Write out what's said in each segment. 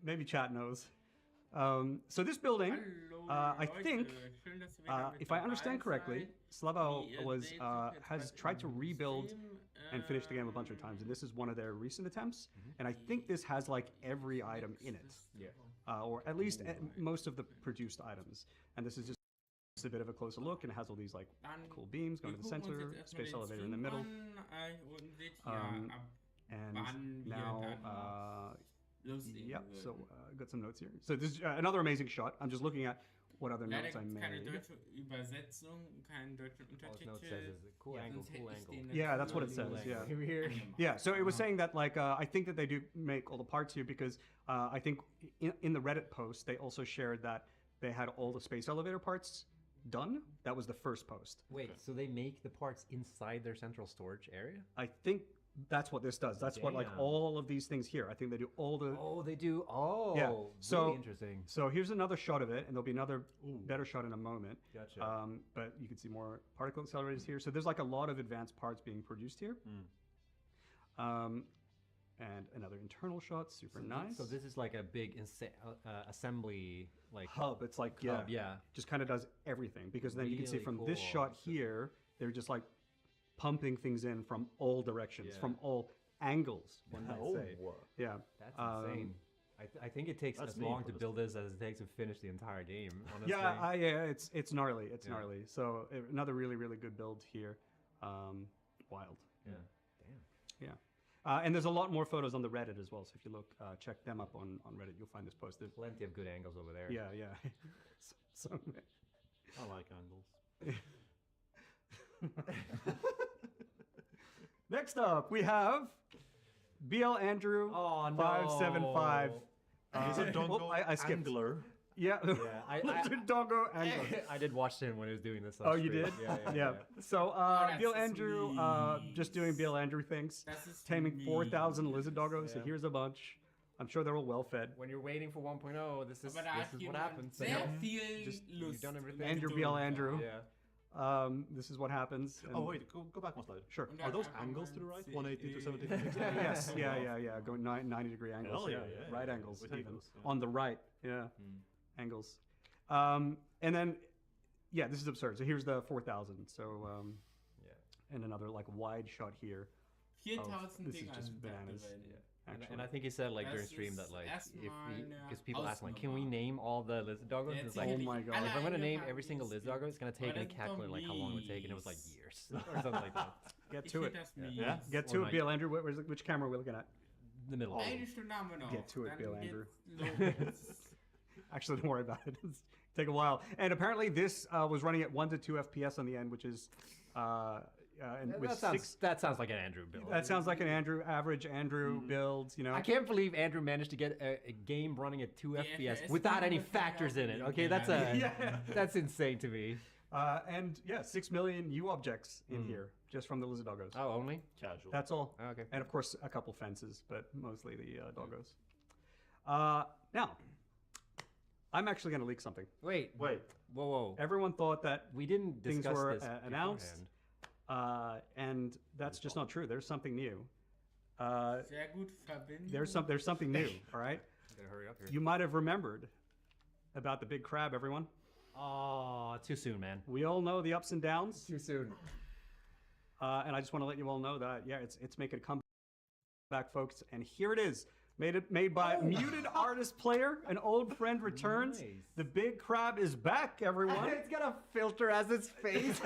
maybe chat knows. So this building, I think, if I understand correctly, Slavo has tried to rebuild and finish the game a bunch of times, and this is one of their recent attempts. And I think this has like every item in it, or at least most of the produced items. And this is just a bit of a closer look, and it has all these like cool beams going to the center, space elevator in the middle, and now. Yep, so got some notes here. So this is another amazing shot. I'm just looking at what other notes I made. Cool angle. Yeah, that's what it says. Yeah, yeah. So it was saying that like I think that they do make all the parts here because I think in the Reddit post they also shared that they had all the space elevator parts done. That was the first post. Wait, so they make the parts inside their central storage area? I think that's what this does. That's what like all of these things here. I think they do all the. Oh, they do. Oh, yeah. So really interesting. So here's another shot of it, and there'll be another better shot in a moment. Gotcha. But you can see more particle accelerators here. So there's like a lot of advanced parts being produced here. And another internal shot, super nice. So this is like a big assembly like hub. It's like hub, just kind of does everything because then you can see from this shot here, they're just like pumping things in from all directions, from all angles. One might say. Yeah, that's insane. I think it takes as long to build this as it takes to finish the entire game. Honestly. Yeah, it's gnarly. It's gnarly. So another really good build here. Wild. Yeah. Damn. Yeah. And there's a lot more photos on the Reddit as well. So if you look, check them up on Reddit, you'll find this posted. Plenty of good angles over there. Yeah. so I like angles. Next up, we have BL Andrew 575. He's a dongo I skipped. angler. Yeah, dongo angler. I did watch him when he was doing this. Oh, you did? Yeah. So BL Andrew, just doing BL Andrew things, taming 4,000 lizard doggos. So here's a bunch. I'm sure they're all well fed. When you're waiting for 1.0, this is what happens. You've done everything. Andrew BL Andrew. Yeah. This is what happens. Oh wait, go back one slide. Sure. Are those angles to the right? 180 to 70? Yes. Yeah. Going 90-degree angles. Right angles even. Angles, On the right. Yeah. Angles. And then, this is absurd. So here's the 4,000. So, and another like wide shot here. This is just bananas. And I think he said like during stream that like because people ask like, can we name all the lizard doggos? It's like, oh my god! If I'm gonna name every single lizard doggo, it's gonna take and calculate like how long it would take, and it was like years or something like that. Get to it. Yeah. Get to it, BL Andrew. Which camera are we looking at? The middle. Get to it, BL Andrew. Actually, don't worry about it. It's take a while. And apparently, this was running at 1 to 2 FPS on the end, which is. That sounds like an Andrew build. That sounds like an average Andrew build. You know, I can't believe Andrew managed to get a game running at 2 FPS without any factors in it. Okay, that's insane to me. And 6 million U objects in here just from the lizard doggos. Oh, only casual. That's all. Oh, okay, and of course a couple fences, but mostly the doggos. Now, I'm actually going to leak something. Wait. Whoa. Everyone thought that we didn't discuss things were this announced, and that's just not true. There's something new. There's something new. All right. Gotta hurry up here. You might have remembered about the big crab, everyone. Oh, too soon, man. We all know the ups and downs. Too soon. And I just want to let you all know that it's making a comeback, folks. And here it is. Made by Muted Artist Player. An old friend returns. Nice. The big crab is back, everyone. It's got a filter as its face.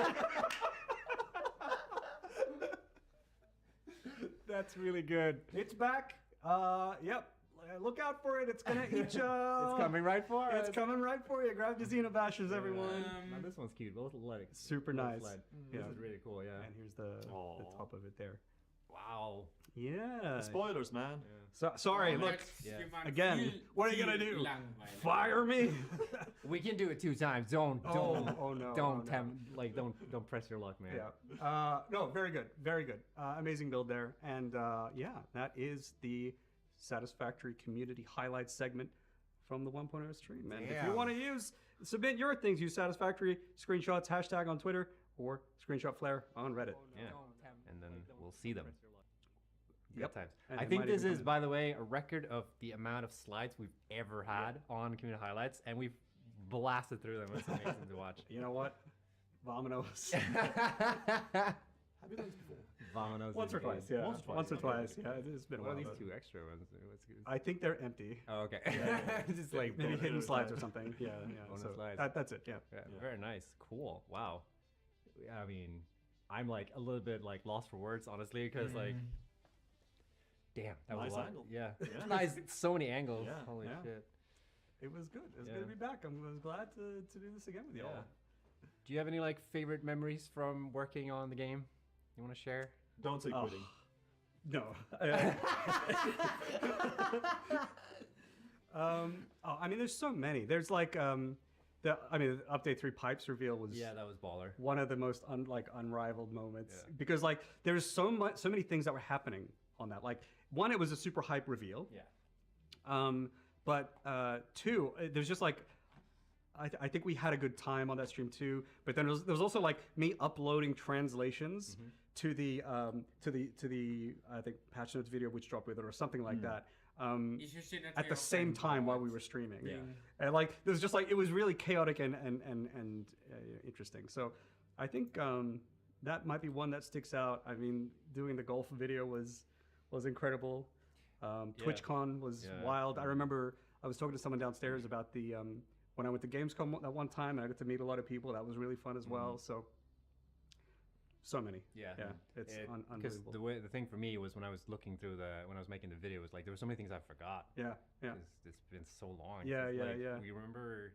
That's really good. It's back. Yep. Look out for it. It's gonna eat you. It's coming right for us. It's coming right for you. Grab your Xenobashers, everyone. Now this one's cute. We'll let it. Super nice. This is really cool. Yeah. And here's the top of it there. Wow. Yeah. Spoilers, man. So, sorry, look. Again, what are you gonna do? Fire me? We can do it 2 times. Don't. Oh no. Don't don't press your luck, man. Yeah. No, very good. Very good. Amazing build there. And that is the Satisfactory community highlights segment from the 1.0 stream. And if you want to submit your things, use Satisfactory screenshots, hashtag on Twitter, or screenshot flare on Reddit. And then we'll see them. Yep. times. And I it think might this even is, come in. by the way, a record of the amount of slides we've ever had on Community Highlights, and we've blasted through them. It's amazing to watch. You know what? Vamonos. Have you done this before? Vamonos Once is or good. twice, yeah. Once or twice. Yeah, it's been a What are while. these though. 2 extra ones? I think they're empty. Oh, okay. Just like Maybe bonus- hidden slides or something. Yeah, yeah. Bonus So slides. that's it. Yeah. Yeah, very nice. Cool. Wow. I mean, I'm like a little bit like lost for words, honestly, because like, damn, that was Nice a lot. angle. Yeah. Yeah. Nice. So many angles. Yeah. Holy Yeah. shit. It was good. It was Yeah. good to be back. I was glad to do this again with y'all. Yeah. Do you have any like favorite memories from working on the game you want to share? Don't say Oh. quitting. No. I mean, there's so many. There's like the update 3 pipes reveal was Yeah, that was baller. one of the most unrivaled moments Yeah. because like there's so many things that were happening on that. Like one, it was a super hype reveal. Yeah. But 2, there's just like I think we had a good time on that stream too. But then there was also like me uploading translations to the I think patch notes video which dropped with it or something like that. At the same time while we were streaming. Yeah. And like it was just like it was really chaotic and interesting. So I think that might be one that sticks out. I mean, doing the golf video was incredible. TwitchCon was wild. I remember I was talking to someone downstairs about the when I went to Gamescom that one time and I got to meet a lot of people. That was really fun as well. So many. Yeah. It's Because unbelievable. the thing for me was when I was looking through when I was making the video, was like there were so many things I forgot. Yeah. 'Cause it's been so long. Yeah, It's yeah, like, yeah. We remember.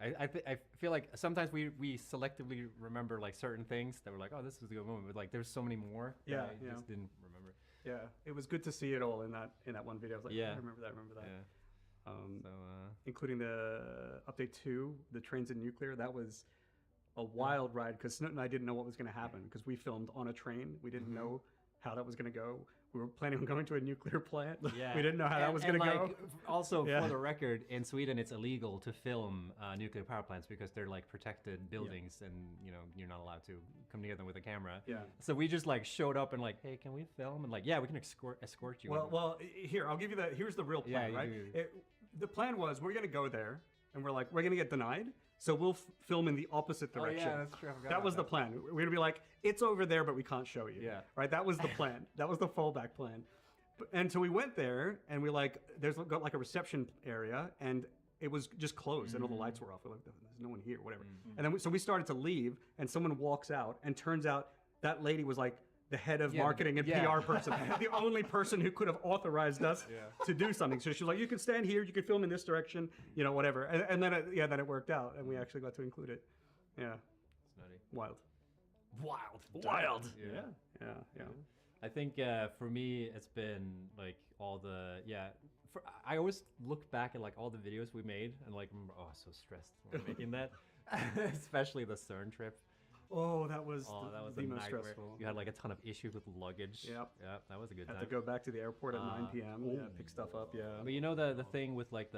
I feel like sometimes we selectively remember like certain things that were like, oh, this was a good moment, but like there's so many more that Yeah, I yeah. just didn't remember. Yeah. It was good to see it all in that one video. I was like, Yeah. I remember that. Yeah. So Including the update 2, the trains in nuclear. That was a wild ride because Snoot and I didn't know what was going to happen because we filmed on a train. We didn't know how that was going to go. We were planning on going to a nuclear plant. yeah, We didn't know how that was going to go. Also, Yeah. for the record, in Sweden, it's illegal to film nuclear power plants because they're like protected buildings, and you're not allowed to come near them with a camera. Yeah. So we just like showed up and like, hey, can we film? And like, yeah, we can escort you. Well, here I'll give you that. Here's the real plan, Yeah, right? you The plan was we're going to go there, and we're going to get denied, so we'll film in the opposite direction. Oh, yeah, that's true. I forgot That about was the plan. We're going to be like, it's over there, but we can't show you. Yeah. Right? That was the plan. That was the fallback plan. And so we went there, and we there's got like a reception area, and it was just closed, and all the lights were off. We're like, there's no one here, whatever. And then so we started to leave, and someone walks out, and turns out that lady was like the head of marketing and PR person, the only person who could have authorized us to do something. So she was like, you can stand here, you can film in this direction, whatever. And then then it worked out, and we actually got to include it. Yeah. It's nutty. Wild. Wild. Yeah. I think for me, it's been like all the I always look back at like all the videos we made and like remember, oh, I was so stressed when making that, especially the CERN trip. Oh, that was That was the a most nightmare. stressful. You had like a ton of issues with luggage. Yep. Yeah, that was a good Had time. to go back to the airport at 9 p.m. Pick stuff up. Yeah. But the thing with like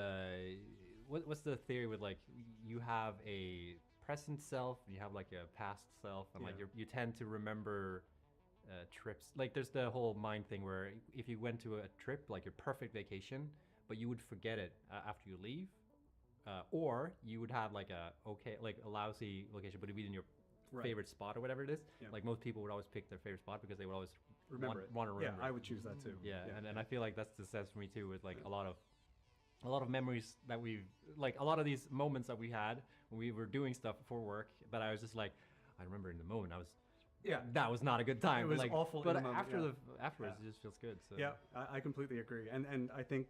what's the theory with like you have a present self and you have like a past self and like you tend to remember trips. Like there's the whole mind thing where if you went to a trip, like your perfect vacation, but you would forget it after you leave, or you would have like a lousy location, but it'd be in your favorite spot or whatever it is. Yeah. Like most people would always pick their favorite spot because they would always Remember want it. to remember. Yeah, I would choose that too. Yeah, and I feel like that's the sense for me too, with like a lot of memories that we've like a lot of these moments that we had when we were doing stuff for work that I was just like, I remember in the moment that was not a good time. It was like, awful in but the moment, afterwards it just feels good. So Yeah, I completely agree. And I think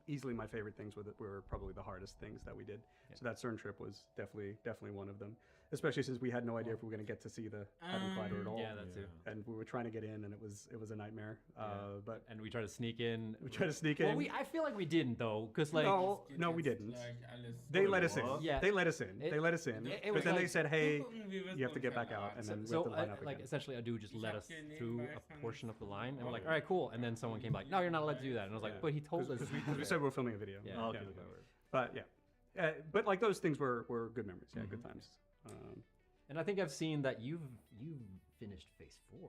easily my favorite things were probably the hardest things that we did. Yeah. So that CERN trip was definitely one of them. Especially since we had no idea if we were going to get to see the Hadron Collider at all. Yeah, that too. And we were trying to get in, and it was a nightmare. But and we tried to sneak in. we tried to sneak in. Well, I feel like we didn't though, because like No, we didn't. They let us in. Yeah. They let us in. It But was then they like- said, "Hey, you have to get back out," and then we have to line up like again. essentially Adu just let us through a portion of the line, and we're like, all right, cool. And then someone came like, no, you're not allowed to do that. And I was like, but he told us. Because we said we were filming a video. Yeah. Oh, okay, yeah. okay. But yeah, but like those things were good memories. Yeah, good times. And I think I've seen that you've finished phase 4.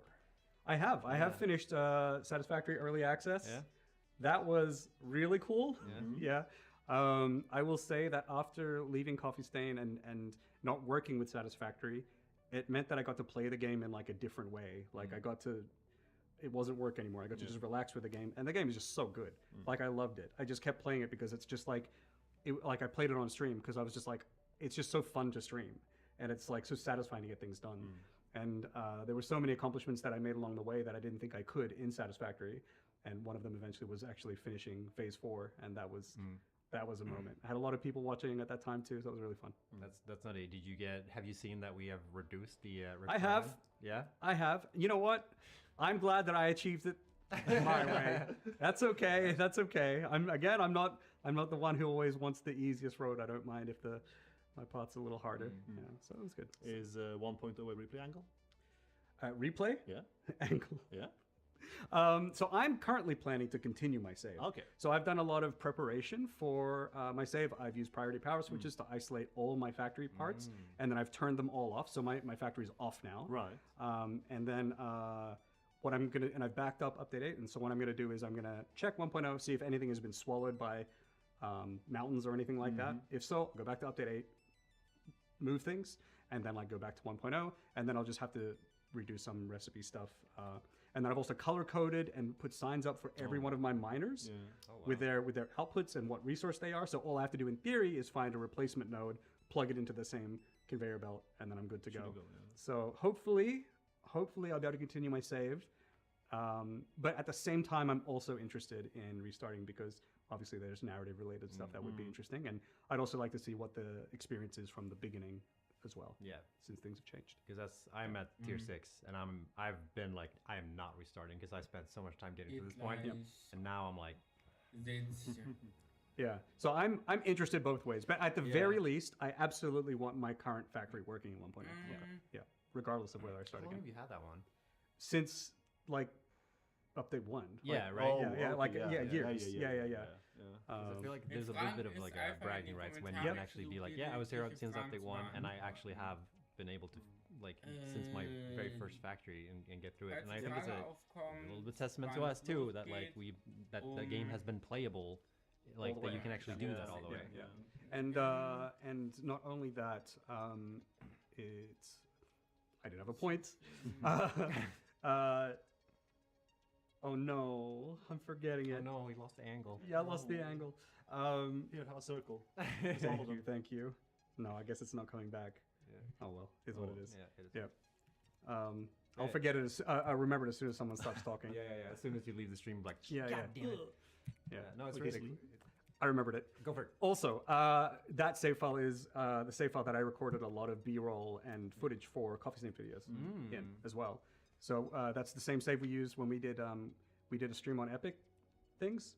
I have. I have finished Satisfactory Early Access. Yeah. That was really cool. Yeah. Yeah. I will say that after leaving Coffee Stain and not working with Satisfactory, it meant that I got to play the game in like a different way. Like I got to, it wasn't work anymore. I got to just relax with the game, and the game is just so good. Like I loved it. I just kept playing it because it's just like, like I played it on stream because I was just like, it's just so fun to stream, and it's like so satisfying to get things done. And there were so many accomplishments that I made along the way that I didn't think I could in Satisfactory, and one of them eventually was actually finishing Phase 4, and that was a moment. I had a lot of people watching at that time too, so it was really fun. That's not it. Did you get? Have you seen that we have reduced the? I have. Yeah. I have. You know what? I'm glad that I achieved it my way. That's okay. That's okay. I'm not the one who always wants the easiest road. I don't mind if my path's a little harder. Yeah, so it was good. Is 1.0 a replay angle? Replay? Yeah. Angle. Yeah. So I'm currently planning to continue my save. Okay. So I've done a lot of preparation for my save. I've used priority power switches to isolate all my factory parts, and then I've turned them all off. So my factory is off now. Right. And then what I'm gonna, and I've backed up update 8, and so what I'm gonna do is I'm gonna check 1.0, see if anything has been swallowed by mountains or anything like that. If so, I'll go back to update 8, move things, and then like go back to 1.0, and then I'll just have to redo some recipe stuff. And then I've also color coded and put signs up for every one of my miners with their outputs and what resource they are. So all I have to do in theory is find a replacement node, plug it into the same conveyor belt, and then I'm good to go. So hopefully I'll be able to continue my save. But at the same time, I'm also interested in restarting because obviously there's narrative related stuff that would be interesting. And I'd also like to see what the experience is from the beginning as well. Yeah. Since things have changed. Because I'm at tier 6, and I've been like, I am not restarting because I spent so much time getting to this point. And now I'm like, yeah. So I'm interested both ways, but at the very least, I absolutely want my current factory working in 1.0. Yeah. Regardless of whether I start how long again. have you had that one? Since like update 1. Yeah, like, right. Oh, yeah, like years. Yeah. I feel like there's a little bit of like a bragging rights when you can actually be like, yeah, I was here since update 1, and I actually have been able to like since my very first factory and get through it. And I think it's a little bit testament to us too that like the game has been playable, like that you can actually do that all the way. Yeah. And not only that, it's I didn't have a point. Oh no, I'm forgetting it. Oh no, we lost the angle. Yeah, I lost the angle. Here, have a circle. Thank you. No, I guess it's not coming back. Yeah. Oh well, is what it is. Yeah, it is. Yeah. I'll forget it. I'll remember it as soon as someone stops talking. Yeah. As soon as you leave the stream, like, yeah. Damn it. Yeah. No, it's really. I remembered it. Go for it. Also, that save file is the save file that I recorded a lot of B-roll and footage for Coffee Stain videos in as well. So that's the same save we used when we did a stream on Epic things.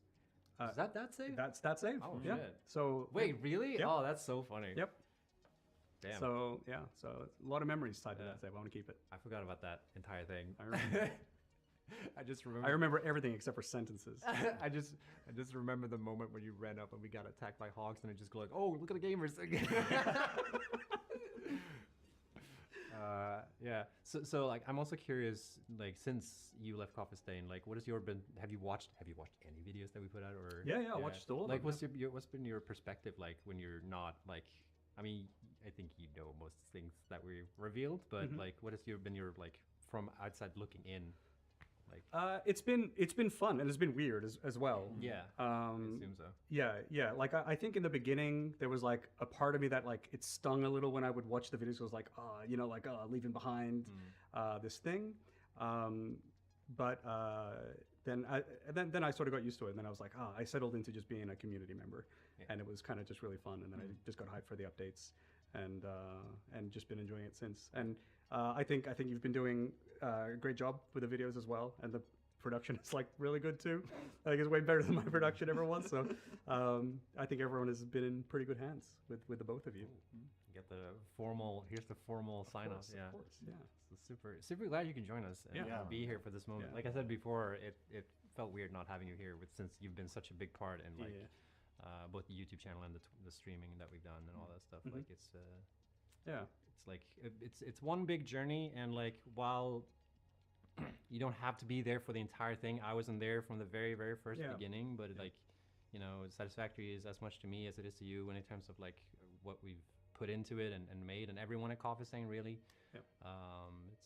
Is that save? That's that save. Oh yeah. shit. So wait, really? Yep. Oh, that's so funny. Yep. Damn. So yeah, so a lot of memories tied to that save. I want to keep it. I forgot about that entire thing. I remember. I remember everything except for sentences. I just remember the moment when you ran up and we got attacked by hogs, and it just go like, oh, look at the gamers. Yeah. So like, I'm also curious, like, since you left Coffee Stain, like, what has have you watched any videos that we put out, or? Yeah, I watched all of them. Like, what's been your perspective, like, when you're not, like, I mean, I think you know most things that we revealed, but like, what has been your, like, from outside looking in? Like, it's been fun, and it's been weird as well. Yeah, I assume so. Yeah. Like I think in the beginning there was like a part of me that like it stung a little when I would watch the videos. It was like, leaving behind this thing. But then I sort of got used to it, and then I was like, I settled into just being a community member, and it was kind of just really fun. And then I just got hyped for the updates, and just been enjoying it since. And I think you've been doing a great job with the videos as well, and the production is like really good too. I think it's way better than my production ever was. So I think everyone has been in pretty good hands with the both of you. Get the formal. Here's the formal sign off. Yeah, of course. Yeah. So super glad you can join us and be here for this moment. Yeah. Like I said before, it felt weird not having you here, since you've been such a big part in like both the YouTube channel and the streaming that we've done and all that stuff. Like it's it's like it's one big journey, and like while you don't have to be there for the entire thing. I wasn't there from the very, very first beginning, but like, you know, Satisfactory is as much to me as it is to you in terms of like what we've put into it and made, and everyone at Coffee Stain really.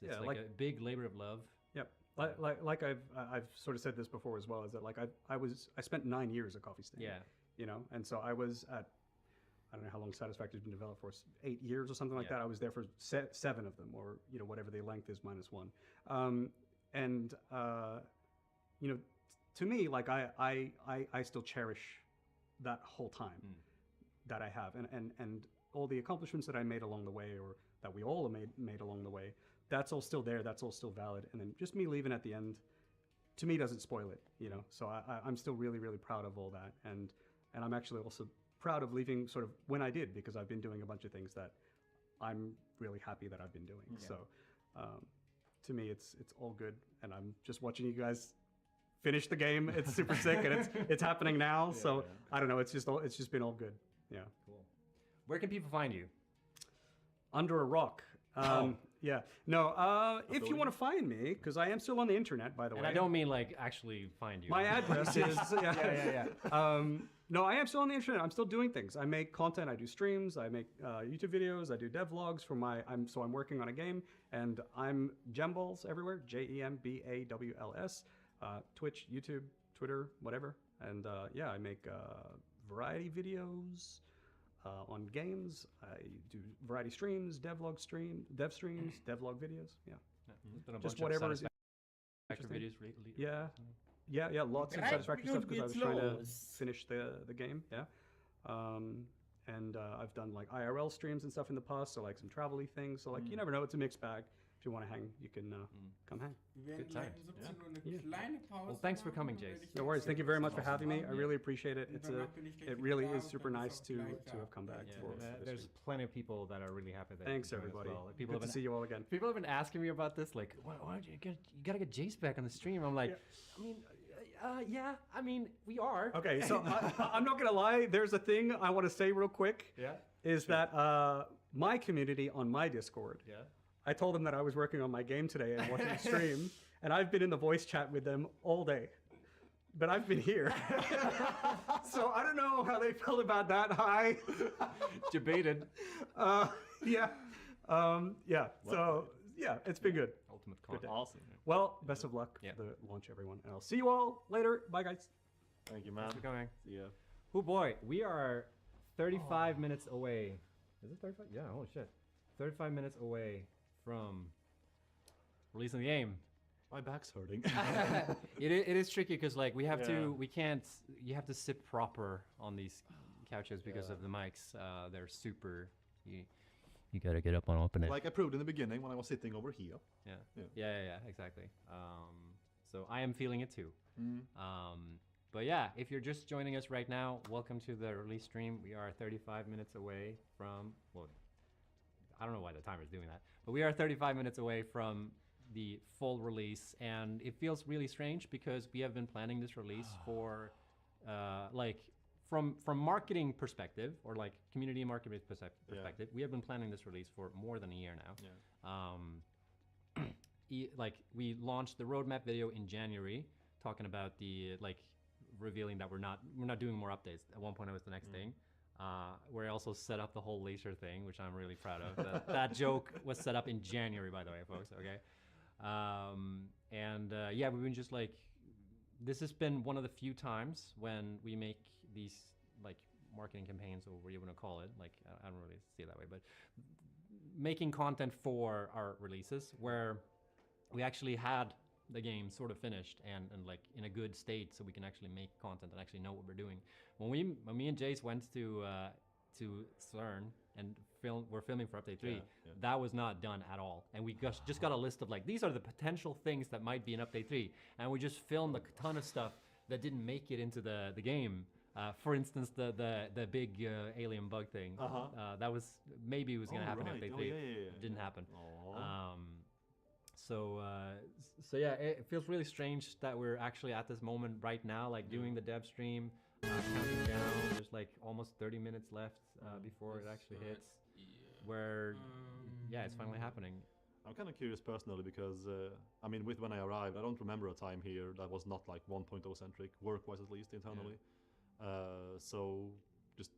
It's like a big labor of love. Yep. Like I've sort of said this before as well, is that like I spent 9 years at Coffee Stain. Yeah. You know, and so I was at, I don't know how long Satisfactory's been developed for, 8 years or something like that. I was there for 7 of them, or you know whatever the length is minus 1. You know, to me, like I still cherish that whole time that I have, and all the accomplishments that I made along the way, or that we all made along the way. That's all still there. That's all still valid. And then just me leaving at the end, to me, doesn't spoil it. You know, so I'm still really, really proud of all that, and I'm actually also proud of leaving sort of when I did, because I've been doing a bunch of things that I'm really happy that I've been doing. So to me, it's all good, and I'm just watching you guys finish the game. It's super sick, and it's happening now. So I don't know. It's just been all good. Yeah. Cool. Where can people find you? Under a rock. Yeah. No, if you want to find me, because I am still on the internet, by the way. And I don't mean like actually find you. My address is... No, I am still on the internet. I'm still doing things. I make content. I do streams. I make YouTube videos. I do devlogs for my... So I'm working on a game, and I'm Gemballs everywhere. Jembawls. Twitch, YouTube, Twitter, whatever. And I make variety videos on games. I do variety streams, dev streams, devlog videos. Just whatever is videos. Lots of Satisfactory stuff, because I was trying to finish the game. And I've done like IRL streams and stuff in the past, so like some travel-y things. So like you never know, it's a mixed bag. If you want to hang, you can come hang. Good times. Well, thanks for coming, Jace. No worries. Thank you very much for having me. I really appreciate it. It really is super nice to have come back. There's plenty of people that are really happy that. Thanks everybody. Well. Like, Good to see you all again. People have been asking me about this, like, why don't you gotta get Jace back on the stream? I'm like, I mean, we are. Okay, so I'm not gonna lie. There's a thing I want to say real quick. Is that my community on my Discord? I told them that I was working on my game today and watching the stream, and I've been in the voice chat with them all day. But I've been here. So I don't know how they felt about that. Hi. Debated. So, it's been good. Ultimate Good day. Awesome. Well, best of luck for the launch, everyone. And I'll see you all later. Bye, guys. Thank you, man. Thanks for coming. See ya. Oh, boy. We are 35 minutes away. Is it 35? Yeah, holy shit. 35 minutes away from releasing the game. My back's hurting. It is tricky because like you have to sit proper on these couches because of the mics. They're super, you gotta get up and open it. Like I proved in the beginning when I was sitting over here. Yeah, exactly. So I am feeling it too. But yeah, if you're just joining us right now, welcome to the release stream. We are 35 minutes away from, well, I don't know why the timer's doing that, but we are 35 minutes away from the full release, and it feels really strange because we have been planning this release for, like, from marketing perspective, or like community marketing perspective, we have been planning this release for more than a year now. Like, we launched the roadmap video in January, talking about the, like, revealing that we're not doing more updates. At one point it was the next thing. We also set up the whole laser thing, which I'm really proud of. That joke was set up in January, by the way, folks, okay? We've been just like, this has been one of the few times when we make these like marketing campaigns, or what you want to call it, like, I don't really see it that way, but making content for our releases where we actually had the game sort of finished and like in a good state, so we can actually make content and actually know what we're doing. When me and Jace went to CERN and we're filming for Update 3, that was not done at all. And we just got a list of like, these are the potential things that might be in Update 3. And we just filmed a ton of stuff that didn't make it into the game. For instance, the big alien bug thing. That was, maybe it was going to happen in Update 3. It didn't happen. So it feels really strange that we're actually at this moment right now, like doing the dev stream, counting down. There's like almost 30 minutes left before it actually hits. Where, it's finally happening. I'm kind of curious personally because, I mean, with when I arrived, I don't remember a time here that was not like 1.0 centric, work-wise at least, internally. So just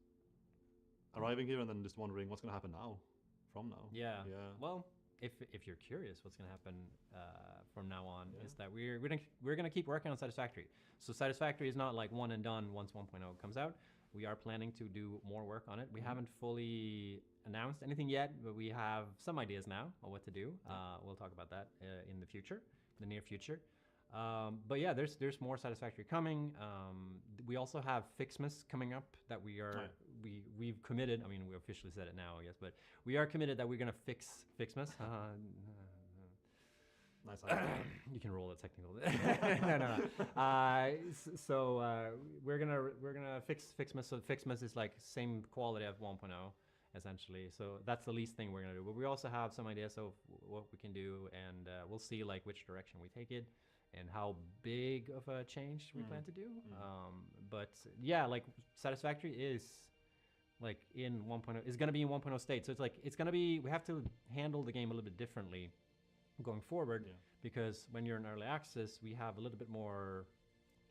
arriving here and then just wondering what's going to happen now, from now. Yeah. Well, if you're curious, what's going to happen from now on is that we're gonna keep working on Satisfactory. So Satisfactory is not like one and done once 1.0 comes out. We are planning to do more work on it. We haven't fully announced anything yet, but we have some ideas now on what to do. We'll talk about that in the future, the near future. But yeah, there's more Satisfactory coming. We also have Fixmas coming up that we've committed. I mean, we officially said it now, I guess, but we are committed that we're gonna fix Fixmas. Nice idea. You can roll a technical. no. We're gonna fix Fixmas. So Fixmas is like same quality of 1.0 essentially. So that's the least thing we're gonna do. But we also have some ideas of what we can do, and we'll see like which direction we take it and how big of a change we plan to do. But yeah, like Satisfactory is like in 1.0 is gonna be in 1.0 state. So it's gonna be we have to handle the game a little bit differently going forward, because when you're in early access, we have a little bit more,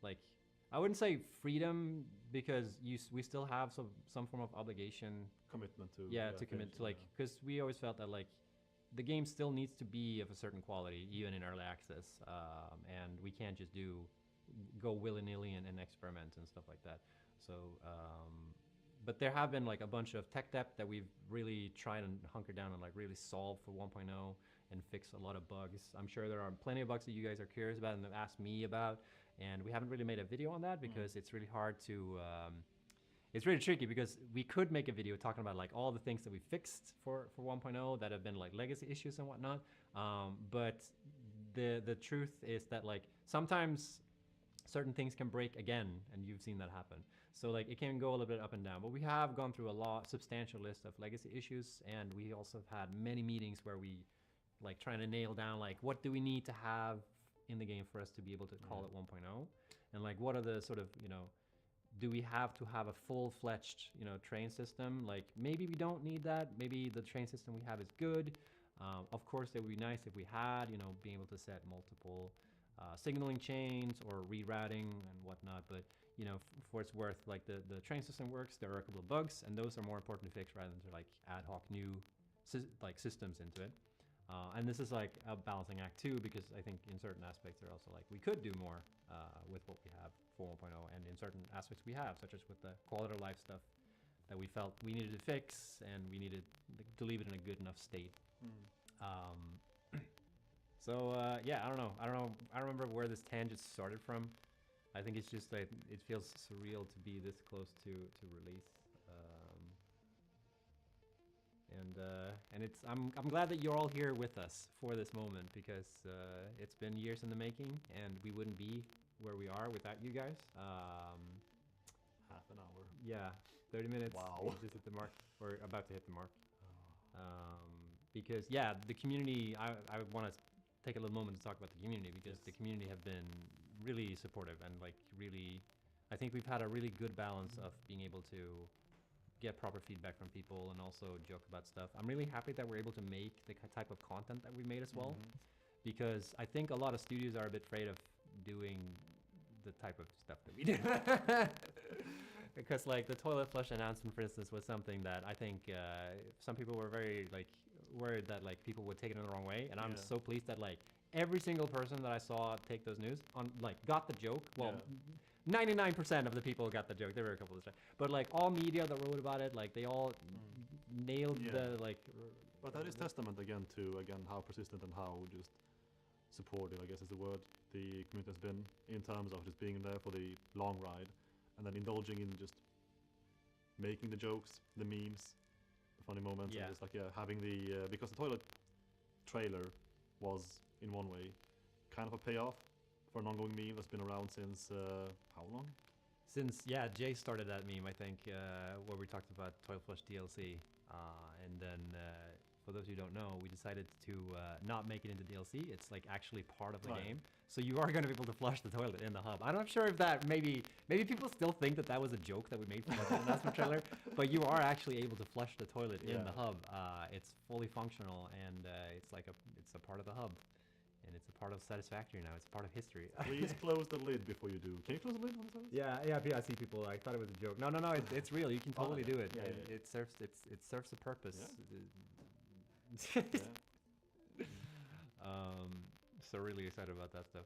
like, I wouldn't say freedom, because we still have some form of obligation, commitment to to commit to, like, because we always felt that like the game still needs to be of a certain quality even in early access, and we can't just go willy-nilly and experiment and stuff like that. So but there have been like a bunch of tech debt that we've really tried and hunker down and like really solve for 1.0 and fix a lot of bugs. I'm sure there are plenty of bugs that you guys are curious about and have asked me about, and we haven't really made a video on that because it's really hard to it's really tricky, because we could make a video talking about like all the things that we fixed for 1.0 that have been like legacy issues and whatnot, but the truth is that like sometimes certain things can break again, and you've seen that happen. So like it can go a little bit up and down, but we have gone through a substantial list of legacy issues, and we also have had many meetings where we like trying to nail down like what do we need to have in the game for us to be able to call it 1.0, and like what are the sort of, do we have to have a full-fledged train system? Like maybe we don't need that. Maybe the train system we have is good. Of course it would be nice if we had being able to set multiple signaling chains or rerouting and whatnot, but for its worth, like the train system works. There are a couple of bugs, and those are more important to fix rather than to like ad hoc new systems into it. And this is like a balancing act too, because I think in certain aspects they're also like we could do more with what we have for 1.0, and in certain aspects we have, such as with the quality of life stuff that we felt we needed to fix, and we needed to leave it in a good enough state. So yeah, I don't know. I don't remember where this tangent started from. I think it's just like it feels surreal to be this close to release. And it's I'm glad that you're all here with us for this moment, because it's been years in the making, and we wouldn't be where we are without you guys. Half an hour. Yeah, 30 minutes. Wow. Just hit the mark. We're about to hit the mark. Because yeah, the community. I want to take a little moment to talk about the community, because the community have been really supportive, and like really, I think we've had a really good balance of being able to get proper feedback from people and also joke about stuff. I'm really happy that we're able to make the type of content that we made as well, because I think a lot of studios are a bit afraid of doing the type of stuff that we do. Because like the toilet flush announcement, for instance, was something that I think some people were very like worried that like people would take it in the wrong way, and I'm so pleased that like every single person that I saw take those news on like got the joke. Well, 99% of the people got the joke. There were a couple of times, but like all media that wrote about it, like they all nailed the like. But that is testament again to how persistent and how just supportive, I guess is the word, the community has been in terms of just being there for the long ride, and then indulging in just making the jokes, the memes, the funny moments, and just like having the because the toilet trailer was in one way kind of a payoff for an ongoing meme that's been around since how long? Since Jay started that meme, I think, where we talked about Toilet Flush DLC, and then for those who don't know, we decided to not make it into DLC. It's like actually part of the Right. game. So you are going to be able to flush the toilet in the hub. I'm not sure if that maybe people still think that was a joke that we made from the announcement trailer, but you are actually able to flush the toilet in the hub. It's fully functional, and it's a part of the hub, and it's a part of Satisfactory now. It's a part of history. Please close the lid before you do. Can you close the lid on the toilet? Yeah. I see people. I thought it was a joke. No. It's real. You can totally do it. Yeah. It serves a purpose. Yeah. So really excited about that stuff.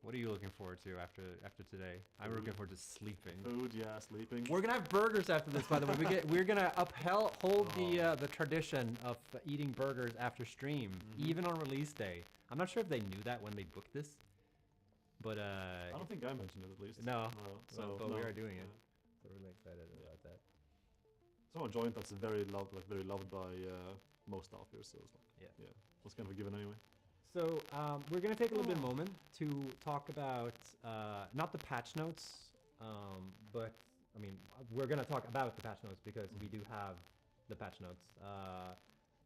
What are you looking forward to after today? I'm looking forward to sleeping. Food, sleeping. We're gonna have burgers after this, by the way. We're gonna hold the tradition of eating burgers after stream, even on release day. I'm not sure if they knew that when they booked this, but I don't think I mentioned it at least. No. So we are doing it. So we're really excited about that. So a joint that's very loved by most staff here. So it's like, Yeah. It's kind of a given anyway. So we're going to take a little bit of a moment to talk about, not the patch notes, but, I mean, we're going to talk about the patch notes because we do have the patch notes.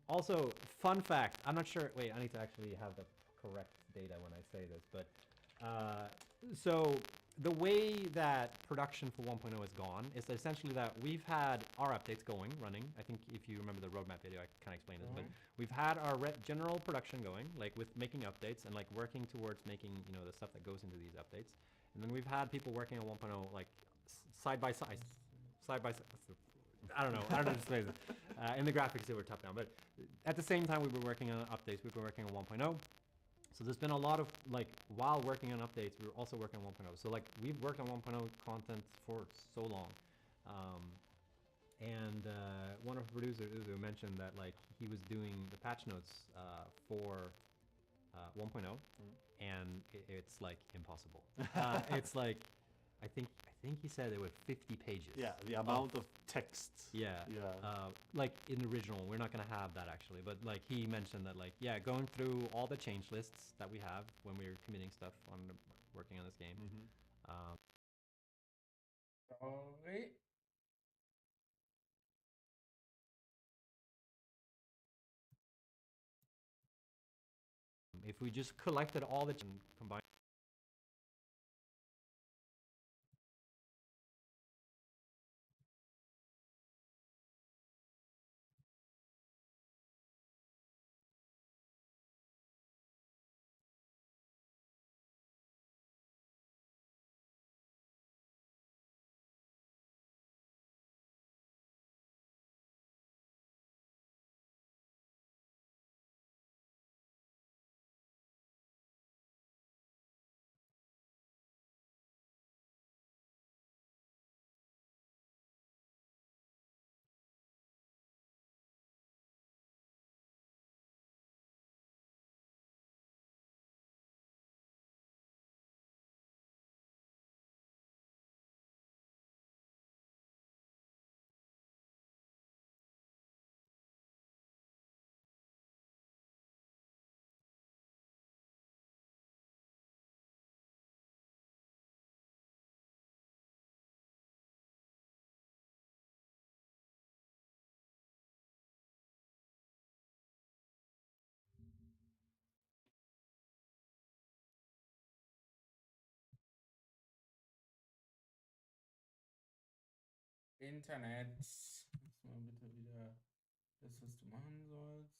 Also, fun fact, I'm not sure, wait, I need to actually have the correct data when I say this, but, so the way that production for 1.0 has gone is essentially that we've had our updates running. I think if you remember the roadmap video, I kind of explained this, but we've had our general production going, like with making updates and like working towards making, the stuff that goes into these updates. And then we've had people working on 1.0 like side by side. I don't know how to explain it. In the graphics, they were top down, but at the same time, we were working on updates. We were working on 1.0. So there's been a lot of, like, while working on updates, we were also working on 1.0. So, like, we've worked on 1.0 content for so long. And one of the producers, Uzu, mentioned that, like, he was doing the patch notes for 1.0, and it's, like, impossible. It's, like, I think he said there were 50 pages. Yeah, the amount of text. Yeah. Like in the original, we're not gonna have that actually, but like he mentioned that, like, going through all the change lists that we have when we're committing stuff on working on this game. Sorry. If we just collected all the and combined. Internet. Lass mal bitte wieder das, was du machen sollst.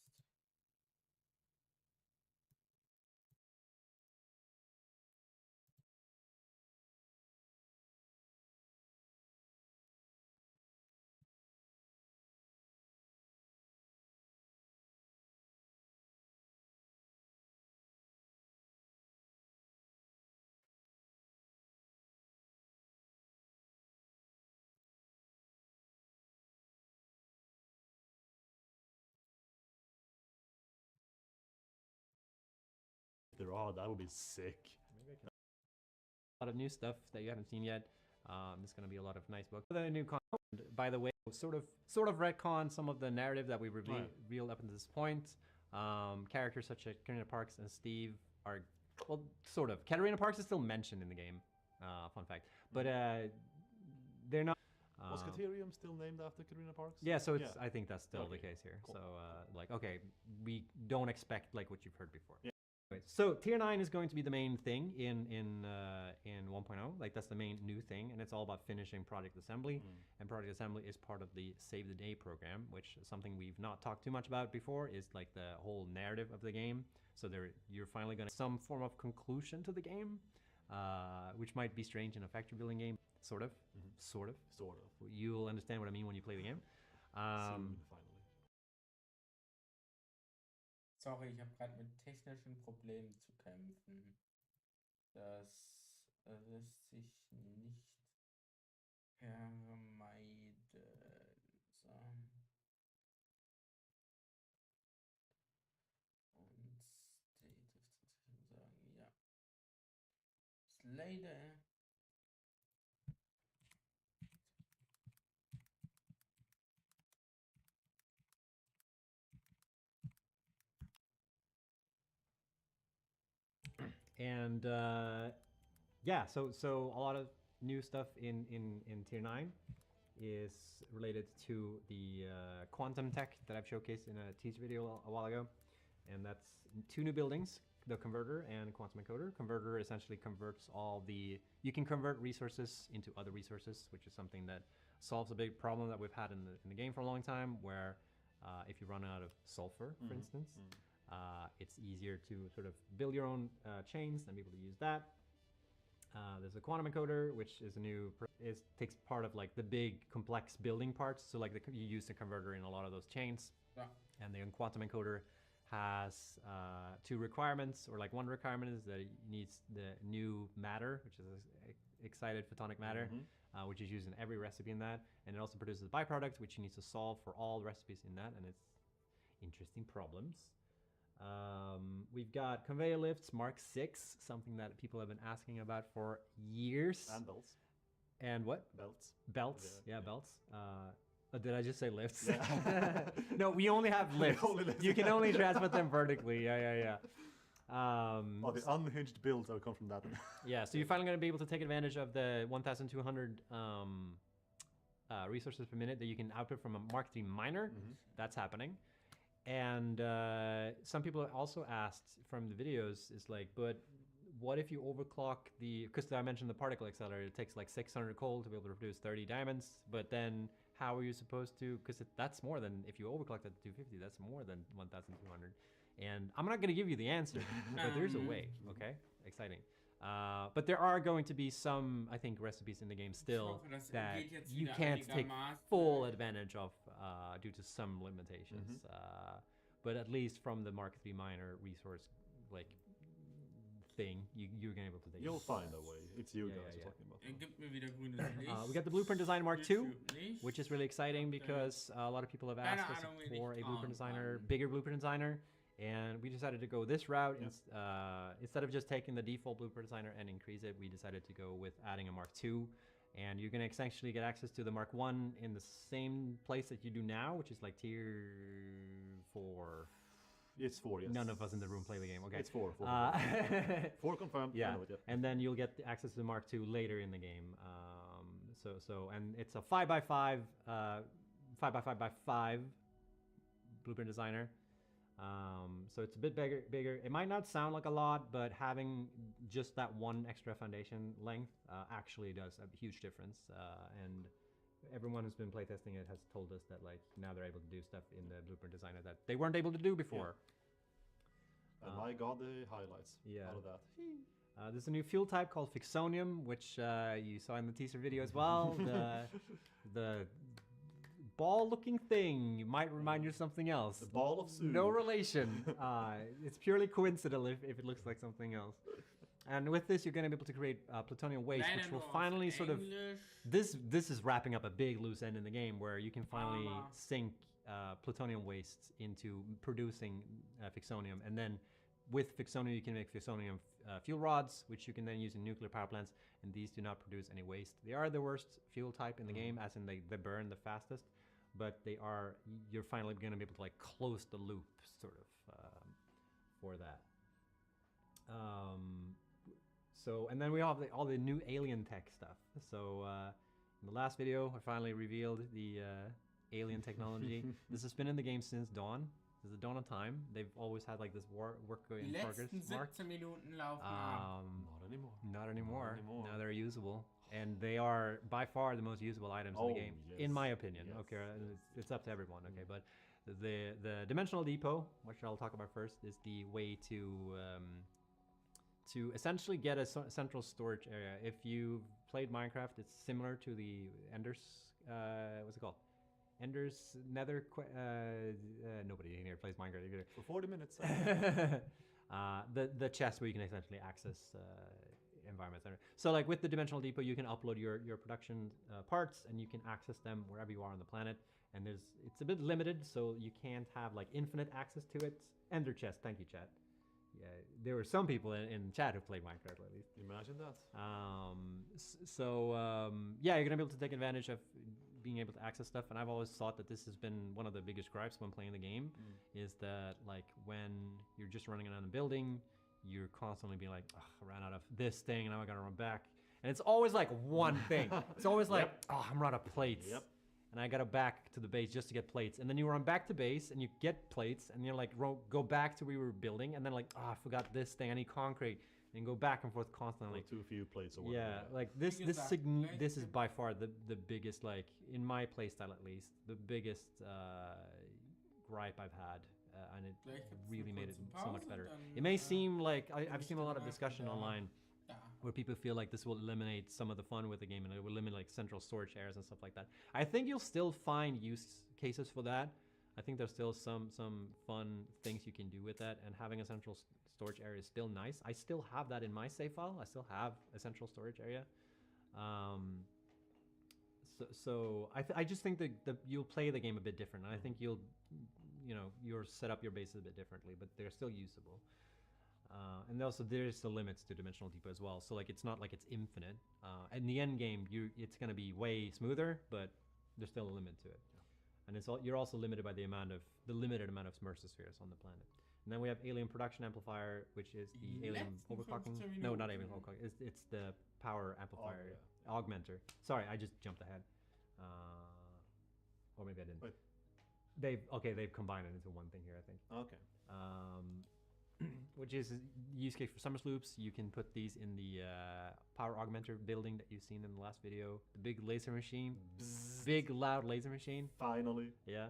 There are, that would be sick. A lot of new stuff that you haven't seen yet. There's going to be a lot of nice books. The new content, by the way, sort of retcon some of the narrative that we revealed up until this point. Characters such as Katarina Parks and Steve are, well, sort of. Katarina Parks is still mentioned in the game. Fun fact, but they're not. Was Caterium still named after Katrina Parks? Yeah, so it's I think that's still the case here. Cool. So like, okay, we don't expect like what you've heard before. Yeah. So tier 9 is going to be the main thing in 1.0. Like that's the main new thing, and it's all about finishing project assembly. And project assembly is part of the Save the Day program, which is something we've not talked too much about before. Is like the whole narrative of the game. So you're finally going to some form of conclusion to the game, which might be strange in a factory building game. Sort of. You'll understand what I mean when you play the game. Soon, finally. Sorry, ich habe gerade mit technischen Problemen zu kämpfen. Das lässt sich nicht vermeiden. So. Und state sagen, ja. Ist leider. And yeah, so a lot of new stuff in tier 9 is related to the quantum tech that I've showcased in a teaser video a while ago, and that's 2 new buildings, the converter and quantum encoder. Converter essentially converts you can convert resources into other resources, which is something that solves a big problem that we've had in the game for a long time, where if you run out of sulfur, for instance, it's easier to sort of build your own chains and be able to use that. There's a quantum encoder, which is takes part of like the big complex building parts. So like you use the converter in a lot of those chains. Yeah. And the quantum encoder has 2 requirements, or like one requirement is that it needs the new matter, which is excited photonic matter, which is used in every recipe in that. And it also produces a byproduct, which you need to solve for all recipes in that. And it's interesting problems. We've got conveyor lifts Mark 6, something that people have been asking about for years. And belts. And what? Belts. Yeah, belts. Did I just say lifts? Yeah. No, we only have lifts. You can only transport them vertically. Yeah. The unhinged builds that come from that. Yeah, so you're finally going to be able to take advantage of the 1,200 resources per minute that you can output from a Mark 3 miner. That's happening. And some people also asked from the videos is like, but what if you overclock because I mentioned the particle accelerator, it takes like 600 coal to be able to produce 30 diamonds, but then how are you supposed to, because that's more than, if you overclock that to 250, that's more than 1,200. And I'm not going to give you the answer, but there's a way, okay? Exciting. But there are going to be some, I think, recipes in the game still that you can't take full advantage of due to some limitations. But at least from the Mark 3 miner resource like thing, you're going to be able to take You'll find a way. It's you guys talking about. Gib mir wieder grünes Licht. We got the Blueprint Designer Mark 2, which is really exciting because a lot of people have asked us for a Blueprint Designer, bigger Blueprint Designer. And we decided to go this route. Instead of just taking the default Blueprint Designer and increase it, we decided to go with adding a Mark 2. And you're going to essentially get access to the Mark 1 in the same place that you do now, which is like tier 4. It's 4, yes. None of us in the room play the game. Okay. It's 4. 4 confirmed. Yeah. And then you'll get access to the Mark 2 later in the game. And it's a 5x5, 5x5x5 Blueprint Designer. So it's a bit bigger. It might not sound like a lot, but having just that one extra foundation length actually does a huge difference. And everyone who's been playtesting it has told us that like now they're able to do stuff in the Blueprint Designer that they weren't able to do before. And I got the highlights out of that. There's a new fuel type called Fixonium, which you saw in the teaser video as well. The ball-looking thing might remind you of something else. The ball of soup. No relation. It's purely coincidental if it looks like something else. And with this, you're going to be able to create plutonium waste, which will finally sort of... This is wrapping up a big loose end in the game where you can finally sink plutonium waste into producing Fixonium. And then with Fixonium, you can make Fixonium fuel rods, which you can then use in nuclear power plants. And these do not produce any waste. They are the worst fuel type in the game, as in they burn the fastest. But you're finally going to be able to like close the loop, sort of, for that. And then we have all the new alien tech stuff. So In the last video, I finally revealed the alien technology. This has been in the game since dawn. Since the dawn of time. They've always had like this work in Die progress letzten mark. 17 Minuten laufen ab. Not anymore. Not anymore. Not anymore. Now they're usable. And they are by far the most usable items in the game, yes. in my opinion. Yes, Okay, yes. it's up to everyone. Okay, but the dimensional depot, which I'll talk about first, is the way to essentially get a central storage area. If you've played Minecraft, it's similar to the Ender's what's it called? Ender's Nether. Nobody in here plays Minecraft either. For 40 minutes. The chest where you can essentially access environments. So like with the dimensional depot, you can upload your production parts and you can access them wherever you are on the planet. And it's a bit limited, so you can't have like infinite access to it. Ender chest, thank you, chat. Yeah, there were some people in chat who played Minecraft at least. Imagine that. Yeah, you're gonna be able to take advantage of being able to access stuff. And I've always thought that this has been one of the biggest gripes when playing the game, is that like when you're just running around the building, you're constantly being like, I ran out of this thing, and now I gotta run back. And it's always like one thing. It's always like, I'm out of plates. Yep. And I gotta back to the base just to get plates. And then you run back to base and you get plates, and you're like, go back to where we were building, and then like, I forgot this thing, I need concrete. And go back and forth constantly. Or too few plates or whatever. Yeah, like this is by far the biggest, like in my playstyle at least, the biggest gripe I've had, and it really made it so much better. It may seem like I've seen a lot of discussion online where people feel like this will eliminate some of the fun with the game, and it will eliminate like central storage areas and stuff like that. I think you'll still find use cases for that. I think there's still some fun things you can do with that, and having a central storage area is still nice. I still have that in my save file. I still have a central storage area. So I just think that you'll play the game a bit different, and I think you'll set up your bases a bit differently, but they're still usable. And also there's the limits to dimensional depot as well. So like it's not like it's infinite. In the end game, it's gonna be way smoother, but there's still a limit to it. And you're also limited by the limited amount of submersive spheres on the planet. And then we have alien production amplifier, which is the alien overclocking. No, not alien overclocking. It's the power amplifier, augmenter. Sorry, I just jumped ahead. Or maybe I didn't. Wait. They've combined it into one thing here, I think. Okay. Which is a use case for summer sloops. You can put these in the power augmenter building that you've seen in the last video. The big laser machine, big loud laser machine. Finally. Yeah.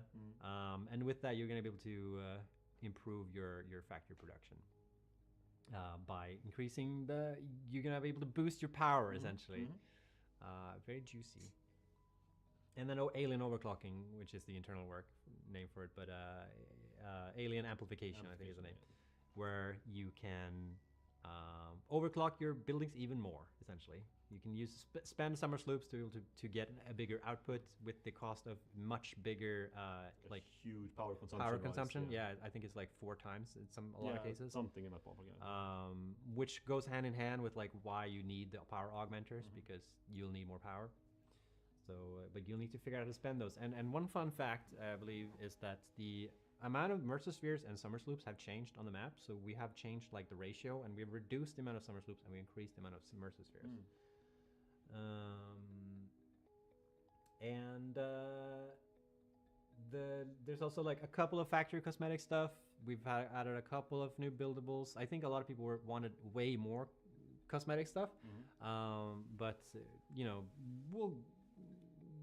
And with that, you're gonna be able to improve your factory production by increasing you're gonna be able to boost your power essentially. Very juicy. And then alien overclocking, which is the internal work name for it, but alien amplification I think is the name, where you can overclock your buildings even more. Essentially, you can spend summer sloops to get a bigger output with the cost of much bigger like huge power consumption. Yeah, I think it's like 4 times in a lot of cases. Something in that ballpark. Which goes hand in hand with like why you need the power augmenters, because you'll need more power. So, but you'll need to figure out how to spend those. And one fun fact, I believe, is that the amount of immersive spheres and summer sloops have changed on the map. So we have changed like the ratio, and we've reduced the amount of summer sloops and we increased the amount of immersive spheres. There's also like a couple of factory cosmetic stuff. We've added a couple of new buildables. I think a lot of people wanted way more cosmetic stuff, but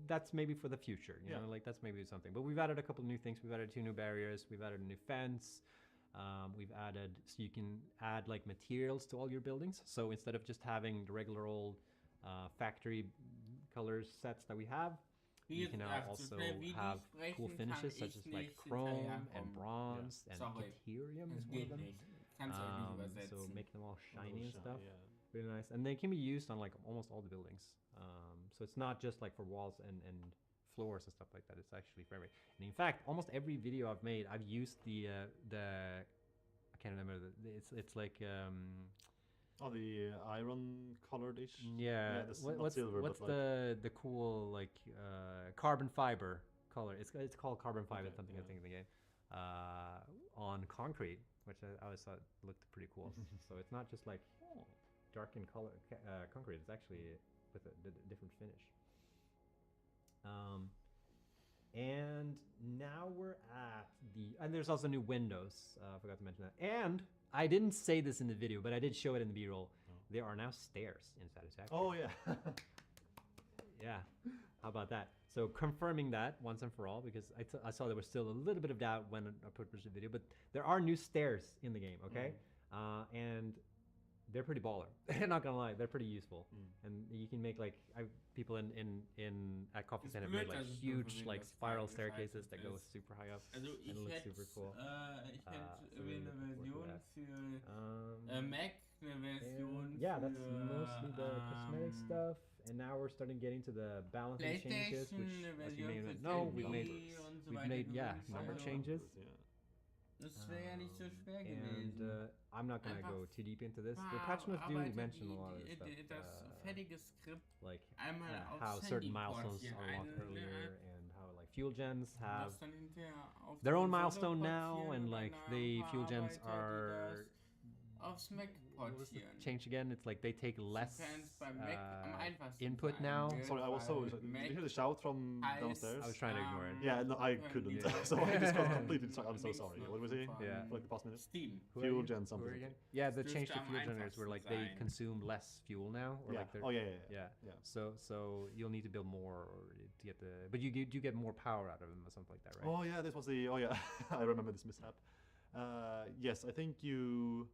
that's maybe for the future, you know, like that's maybe something. But we've added a couple of new things. We've added 2 new barriers. We've added a new fence. We've added, so you can add like materials to all your buildings. So instead of just having the regular old factory colors sets that we have, you can now also have cool finishes such as like chrome and bronze and deuterium is one of them. So make them all shiny and stuff. Really nice. And they can be used on like almost all the buildings. So it's not just like for walls and floors and stuff like that. It's actually for everything. And in fact, almost every video I've made, I've used the I can't remember it's like the iron colored-ish. Yeah. What's silver, what's the cool like carbon fiber color? It's called carbon fiber something I think in the game. On concrete, which I always thought looked pretty cool. So it's not just like darkened color concrete. It's actually with a different finish. And now we're at and there's also new windows. I forgot to mention that. And I didn't say this in the video, but I did show it in the B-roll. Oh. There are now stairs in Satisfactory. Oh, yeah. Yeah. How about that? So confirming that once and for all, because I saw there was still a little bit of doubt when I published the video, but there are new stairs in the game, okay? And they're pretty baller. Not gonna lie, they're pretty useful, and you can make like people at Coffee Stand have made like huge like spiral staircases that go super high up. Also and it looks super cool. Ich hätte So eine Version für Mac, eine Version yeah, that's für mostly the cosmetic stuff. And now we're starting to get into the balancing changes, which, as you may not know, we've made number changes. Das wäre ja nicht so schwer And gewesen. I'm not gonna go too deep into this. The patch notes do mention a lot of stuff, Das fertige Skript like einmal how aufs certain Handy milestones portieren, are unlocked earlier, and how like fuel gens have das dann hinterher auf their die own Konsole milestone now, portieren and oder like eine the fuel gens Bearbeiter, die are das aufs Mac what was the portieren. change again? It's like they take less Beim Mac am einfachsten input sein now. wird, Sorry, I was so. weil Did Mac you hear the shout from heißt, downstairs? I was trying to ignore it. Yeah, no, I couldn't. Yeah. So I just got completely distracted. I'm so links sorry. noch What was he? von Yeah. For like the past minute? Steam. Fuel gen Who are something. you again? Yeah, the Dürfte change to am fuel generators where like they einfachsten sein. consume less fuel now, or Yeah. like they're Oh yeah. yeah. So you'll need to build more to get the, but you get more power out of them or something like that, right? Oh yeah, this was the. Oh yeah, I remember this mishap. Yes, I think you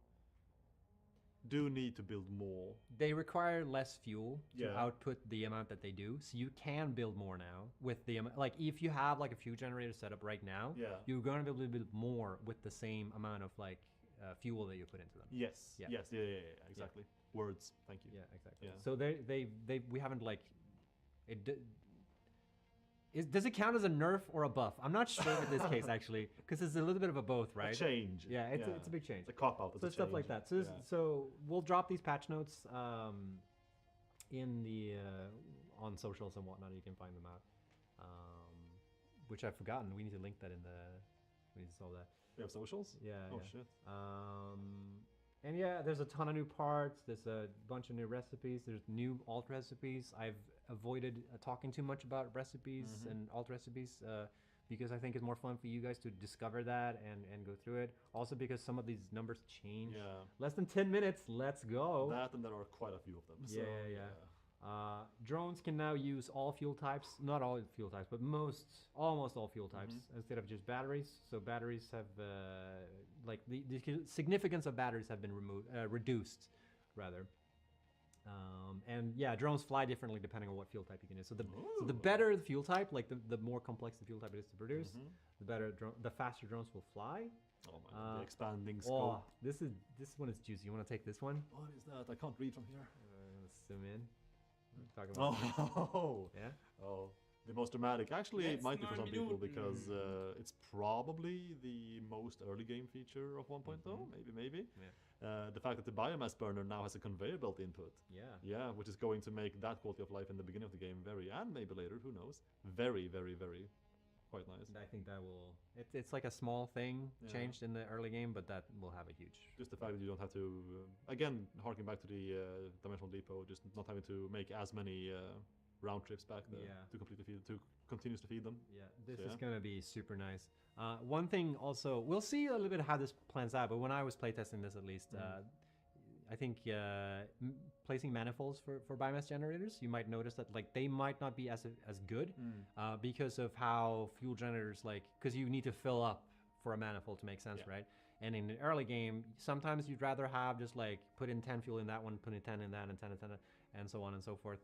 do need to build more. They require less fuel to Yeah. output the amount that they do, so you can build more now with the like if you have like a fuel generator set up right now, Yeah. you're going to be able to build more with the same amount of like fuel that you put into them. Yes. Yeah. Yes. Yeah. Exactly. Words. Thank you. Yeah, exactly. Yeah. So we haven't like it. Does it count as a nerf or a buff? I'm not sure in this case actually, because it's a little bit of a both, right? A change. Yeah, it's a big change. It's a cop out. So stuff like that. So so we'll drop these patch notes in the on socials and whatnot. You can find them out. Which I've forgotten. We need to link that in the. We need to solve that. We have socials. Yeah. Oh yeah. shit. And yeah, there's a ton of new parts. There's a bunch of new recipes. There's new alt recipes. I've avoided talking too much about recipes and alt recipes because I think it's more fun for you guys to discover that and go through it. Also because some of these numbers change. Yeah. Less than 10 minutes. Let's go. That and there are quite a few of them. So, yeah. Drones can now use all fuel types. Not all fuel types, but almost all fuel types instead of just batteries. So batteries have like the significance of batteries have been reduced rather. And yeah, drones fly differently depending on what fuel type you can use. So the better the fuel type, like the more complex the fuel type it is to produce, the faster drones will fly. Oh my god, the expanding Oh, scope. this one is juicy. You want to take this one? What is that? I can't read from here. Let's zoom in. Talk about Oh. yeah. Oh. The most dramatic. Actually, it Jetzt might be for 9 some people Minuten. because it's probably the most early game feature of 1.0. Maybe. Yeah. The fact that the biomass burner now has a conveyor belt input. Yeah. Yeah, which is going to make that quality of life in the beginning of the game and maybe later, who knows, very, very, very quite nice. I think that will. It's like a small thing changed in the early game, but that will have a huge. Just the fact that you don't have to, again, harking back to the dimensional depot, just not having to make as many round trips back there to completely feed, to continuously feed them. Yeah, this is gonna be super nice. One thing also, we'll see a little bit how this plans out, but when I was playtesting this at least, I think placing manifolds for biomass generators, you might notice that like they might not be as good because of how fuel generators because you need to fill up for a manifold to make sense, right? And in the early game, sometimes you'd rather have just like put in 10 fuel in that one, put in 10 in that, and 10 and 10, and so on and so forth,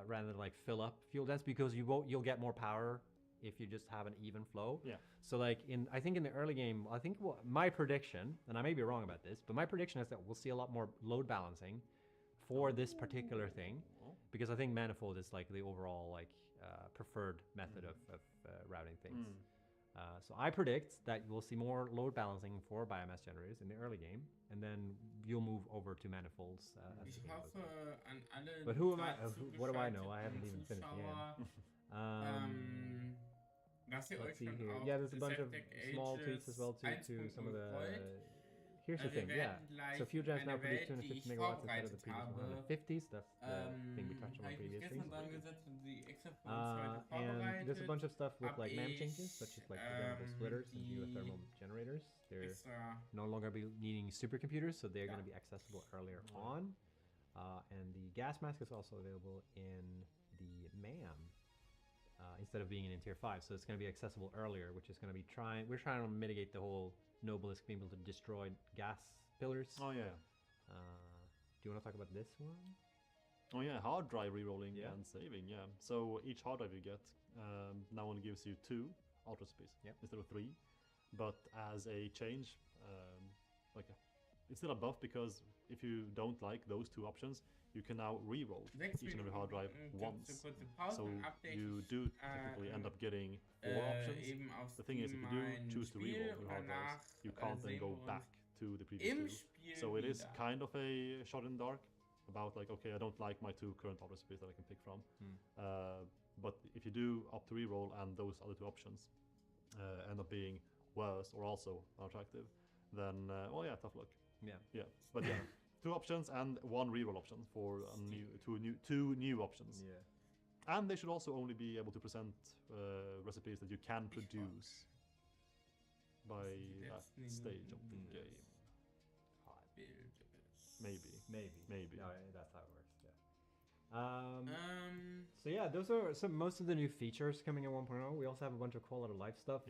rather than like fill up fuel dens because you'll get more power if you just have an even flow. Yeah. So like I think in the early game, I think my prediction, and I may be wrong about this, but my prediction is that we'll see a lot more load balancing for this particular thing, because I think manifold is like the overall like preferred method of routing things. So I predict that we'll see more load balancing for biomass generators in the early game, and then you'll move over to manifolds. Ich hoffe an alle. But who am I? What do I know? I haven't even finished the game. Dass ihr Let's euch see schon here. auf Yeah, there's a bunch of Septic small Ages tweaks as well to some of the. 1.0 freut. here's the thing, wir yeah. werden gleich So fuel drives now eine produce Welt, die 250 ich megawatts instead of the vorbereitet previous 150s. habe. That's the thing we touched on Habe ich mich previously. gestern dran gesetzt und die extra für uns heute And there's a bunch vorbereitet. of stuff with Hab like man ich, changes, such as like programmable splitters and die geothermal generators. They're extra no longer be needing supercomputers, so they're Ja. going to be accessible earlier on. And the gas mask is also available in the MAM instead of being in tier 5, so it's going to be accessible earlier, which is going to be we're trying to mitigate the whole Noblisk being able to destroy gas pillars. Oh yeah. Do you want to talk about this one? Oh yeah, hard drive rerolling Yeah. and saving. Yeah. So each hard drive you get now only gives you 2 out recipes instead of 3. But as a change, it's still a buff because if you don't like those 2 options, you can now re-roll each and every hard drive once. So you do technically end up getting 4 options. The thing is, if you do choose to re-roll your hard drives, you can't then go back to the previous 2. So it is kind of a shot in the dark about like, okay, I don't like my 2 current hard recipes that I can pick from. But if you do opt to re-roll and those other 2 options end up being worse or also unattractive, then well, yeah, tough luck. Yeah, but yeah, 2 options and 1 reroll option for two new options. Yeah. And they should also only be able to present recipes that you can produce by that stage of the game. Maybe. Oh, yeah, that's how it works. Yeah. So yeah, those are most of the new features coming in 1.0. We also have a bunch of quality of life stuff,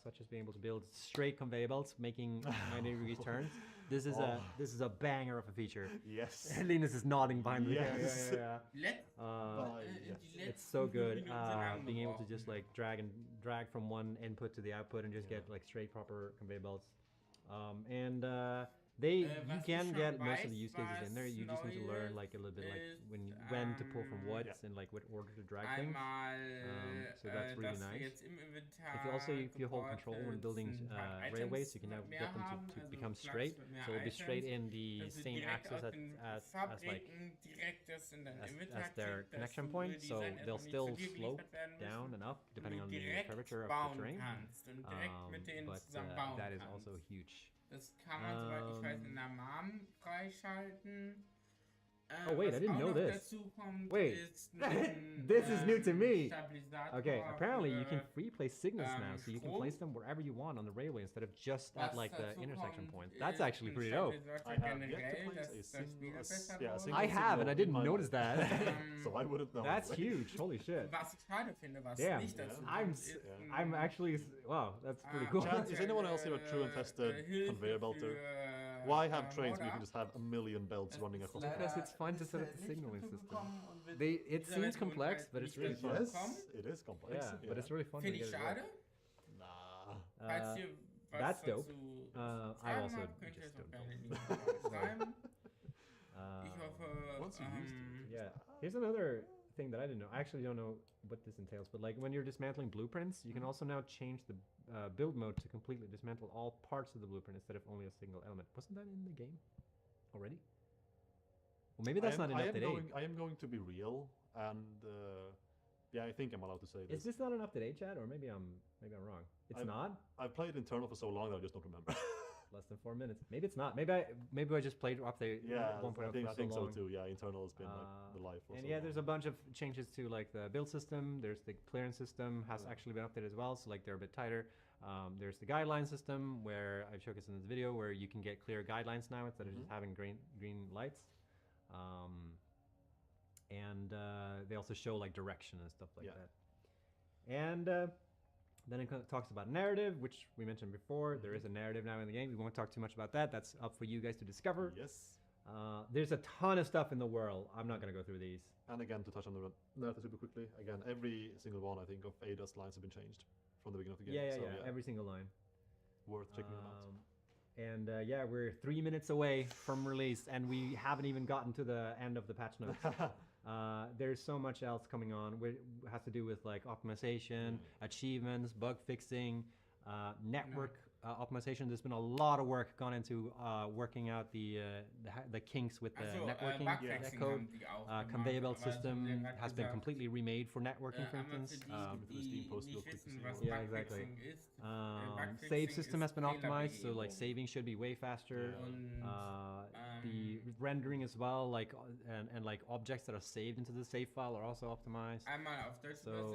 such as being able to build straight conveyor belts, making 90 degree turns. This is a banger of a feature. Yes. Linus is nodding behind me. Yes. It's so good. Being able to just like drag from one input to the output and just get like straight proper conveyor belts. You can get most of the use cases in there. You just need to learn like a little bit like when to pull from what and like what order to drag things. So that's really nice. If you hold control when building railways, you can now get them to become straight. So it'll be straight in the same axis as their connection point. So they'll still slope down and up depending on the curvature of the terrain. But that is also huge. Das kann man, soweit ich weiß, in der MAM freischalten. Oh wait, I didn't know this. Wait, this is new to me. Okay, apparently you can free place signals now, so you can place them wherever you want on the railway instead of just at like the intersection point. That's actually pretty dope. I have yet to place a single I have, and I didn't notice that. So I wouldn't know. That's huge. Holy shit. Was ich schade finde, was Damn. nicht dazu I'm actually, wow, that's pretty cool. Is anyone else here a true and tested conveyor belter? Why have trains where you can just have a million belts running across the Because it's fun to set up the signaling system. It seems complex, but it's really fun. Yes, it is complex. Yeah, but it's really fun. Finde ich schade. Nah. That's dope. I also just don't know. Ich hoffe, Once you used it. Yeah. Here's another thing that I didn't know. I actually don't know what this entails, but like when you're dismantling blueprints, you can also now change the build mode to completely dismantle all parts of the blueprint instead of only a single element. Wasn't that in the game already? Well, maybe that's not in up-to-date. I am going to be real, and yeah, I think I'm allowed to say this. Is this not an up-to-date chat, or maybe I'm wrong? It's not. I've played internal for so long that I just don't remember. Less than 4 minutes. Maybe it's not. Maybe I just played update 1.0 I think so too. Yeah, internal has been like the life. And yeah, there's a bunch of changes to like the build system. There's the clearance system has actually been updated as well. So like they're a bit tighter. There's the guideline system where I've showcased in this video where you can get clear guidelines now instead of just having green lights. They also show like direction and stuff like that. And then it talks about narrative, which we mentioned before. There is a narrative now in the game. We won't talk too much about that. That's up for you guys to discover. Yes. There's a ton of stuff in the world. I'm not going to go through these. And again, to touch on the narrative super quickly, again, every single one, I think, of Ada's lines have been changed from the beginning of the game. Yeah. Every single line. Worth checking them out. And we're 3 minutes away from release, and we haven't even gotten to the end of the patch notes. There's so much else coming on. It has to do with like optimization, achievements, bug fixing, network optimization. There's been a lot of work gone into working out the kinks with the networking code. Conveyor belt system has been completely remade for networking, for instance. Yeah, exactly. Save system has been optimized, so like saving should be way faster. The rendering as well, like and like objects that are saved into the save file are also optimized. So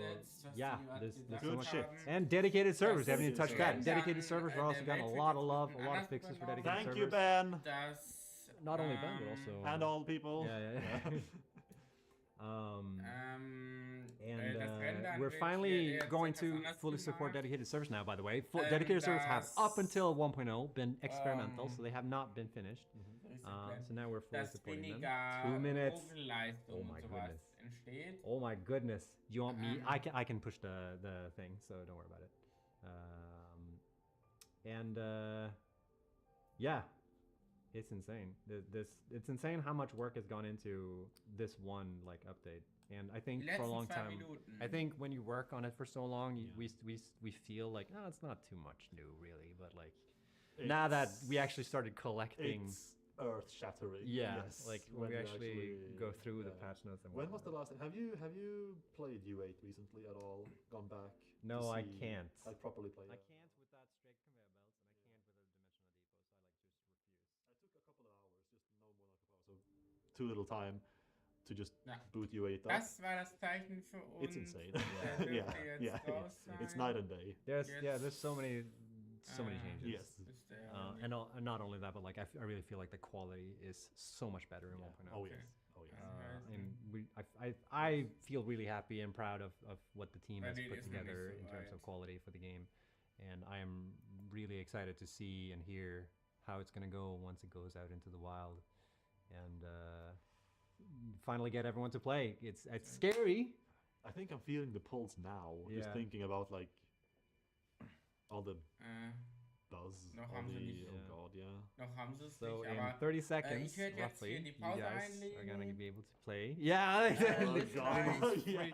yeah, there's so much shit. And dedicated servers, haven't even touched that. Dedicated servers are also gotten a lot of love, a lot of fixes for dedicated servers. Thank you, Ben. Not only Ben, but also and all people. Yeah. We're finally going to fully support dedicated servers now, by the way. Dedicated servers have, up until 1.0, been experimental, so they have not been finished. So now we're fully supporting them. 2 minutes. Oh my goodness. Oh my goodness. You want me? I can push the thing, so don't worry about it. Yeah. It's insane. It's insane how much work has gone into this one like update. And I think for a long time, I think when you work on it for so long, we feel like, oh, it's not too much new, really. But like, now that we actually started collecting, it's earth-shattering. Yeah, yes, like when we actually go through the patch notes. And when was the last time? Have you played U8 recently at all? Gone back? No, I can't. Like properly play. I can't without straight conveyor belts, and I can't with a dimensional depot. So I like just refuse. I took a couple of hours, just no more than a couple hours, so too little time to just boot U8 up. Das war das Zeichen für uns. It's insane. yeah. It's night and day. There's so many changes. Yes. And not only that, but like I really feel like the quality is so much better in 1.0. Oh yes. And I feel really happy and proud of what the team has put together in terms of quality for the game, and I am really excited to see and hear how it's gonna go once it goes out into the wild, and finally get everyone to play. It's scary. I think I'm feeling the pulse now. Just thinking about like all the buzz. Noch haben sie nicht. Oh god, yeah. Noch haben sie es So nicht, in aber 30 seconds, ich werde jetzt roughly, hier die you Pause guys einlegen. are gonna be able to play. Yeah. Oh god. Yeah.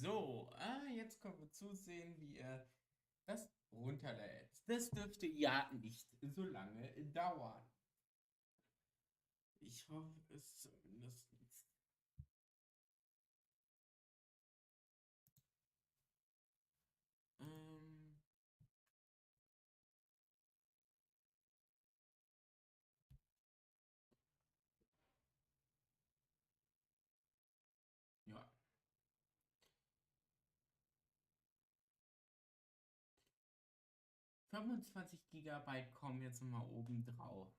So, jetzt können wir zusehen, wie er das runterlädt. Das dürfte ja nicht so lange dauern. Ich hoffe es zumindest. Ähm, ja. 25 Gigabyte kommen jetzt nochmal oben drauf.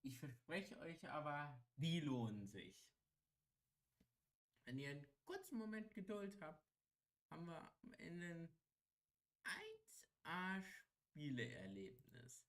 Ich verspreche euch aber, die lohnen sich. Wenn ihr einen kurzen Moment Geduld habt, haben wir am Ende ein 1A-Spieleerlebnis.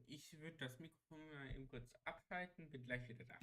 Ich würde das Mikrofon mal eben kurz abschalten, bin gleich wieder da.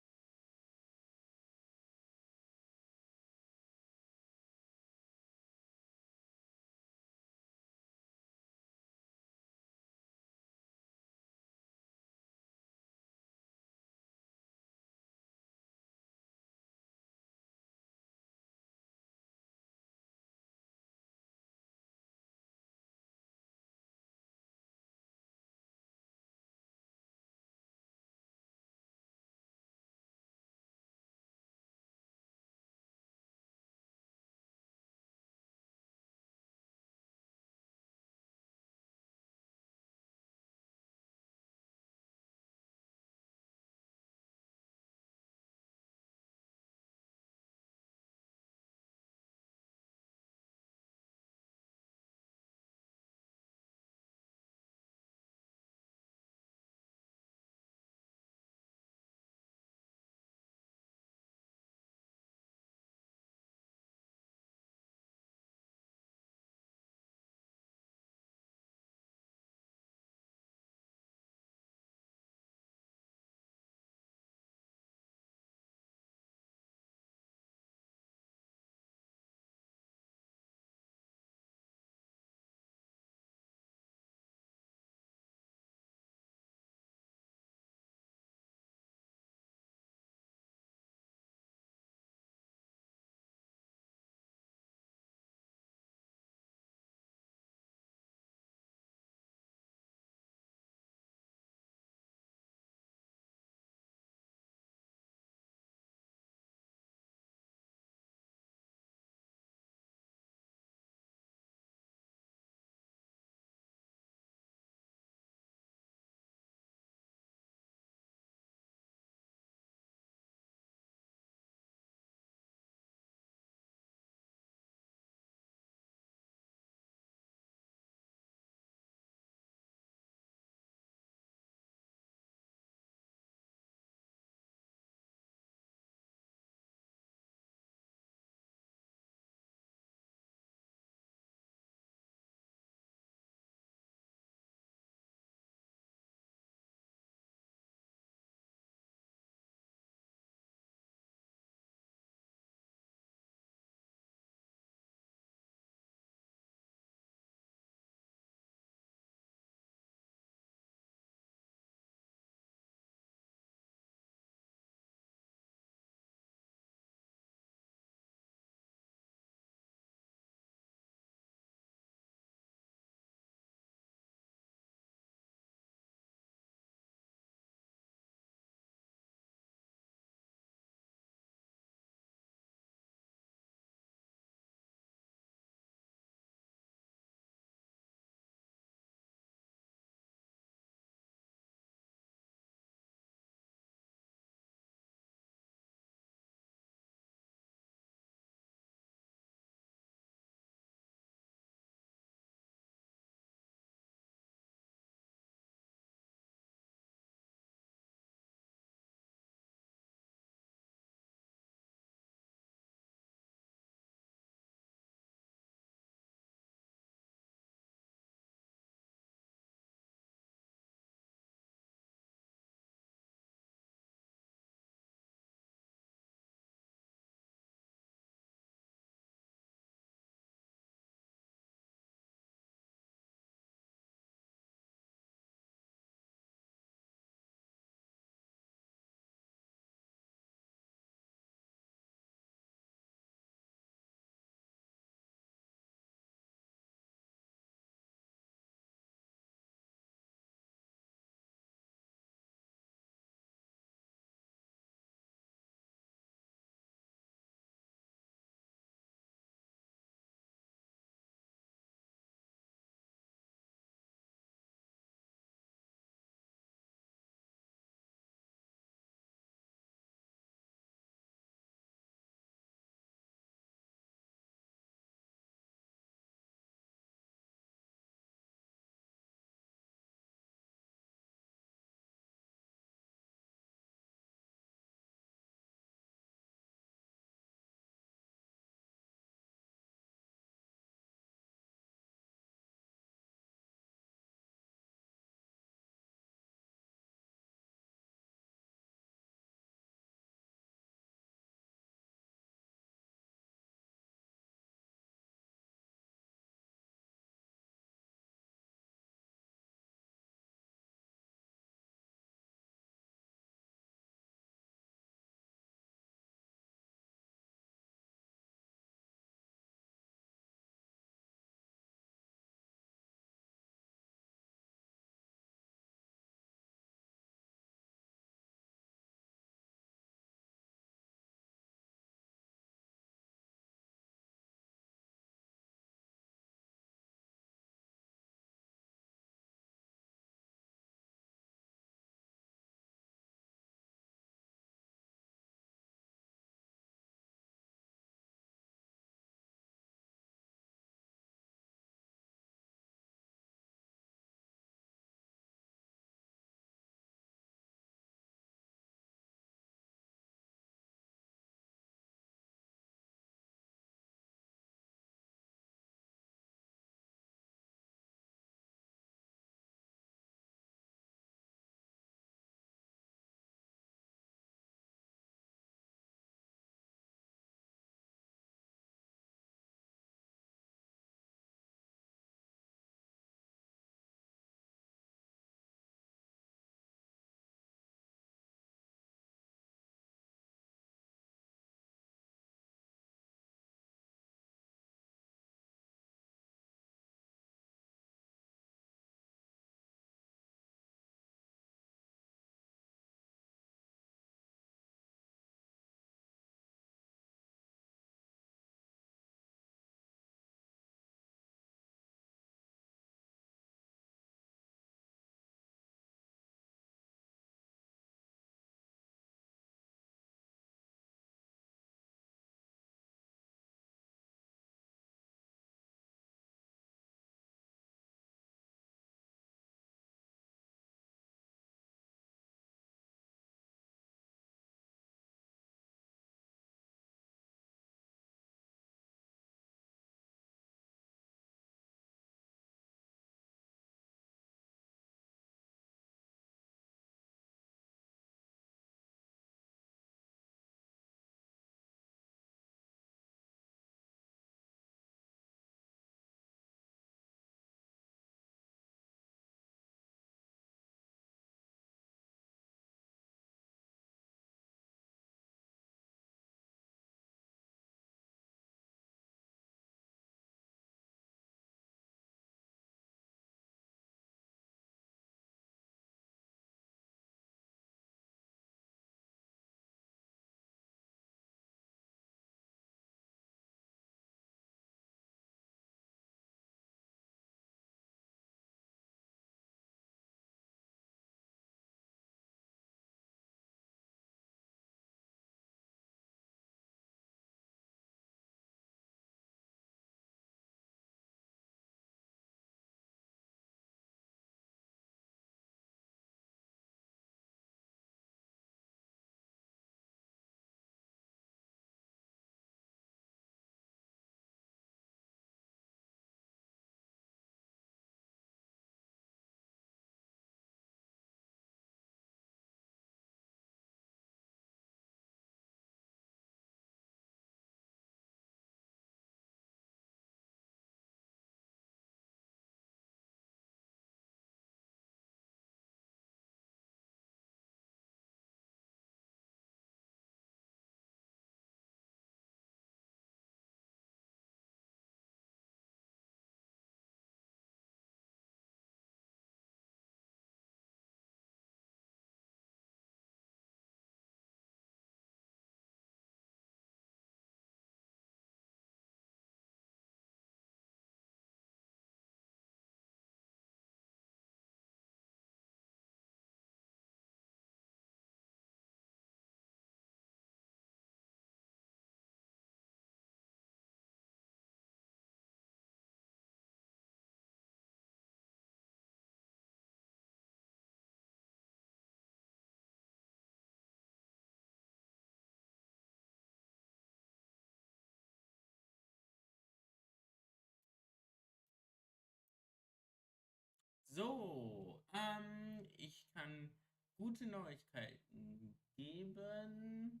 gute Neuigkeiten geben.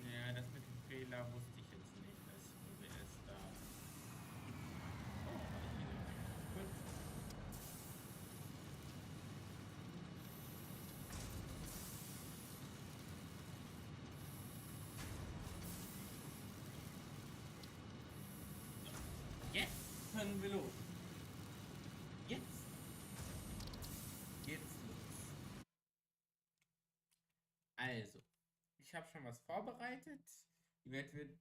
Ja, das mit dem Fehler wusste ich jetzt nicht, dass wir es da. Oh, gut. Jetzt können wir los. Jetzt geht's los. Also, ich habe schon was vorbereitet. Die Welt wird,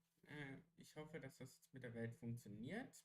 ich hoffe, dass das jetzt mit der Welt funktioniert.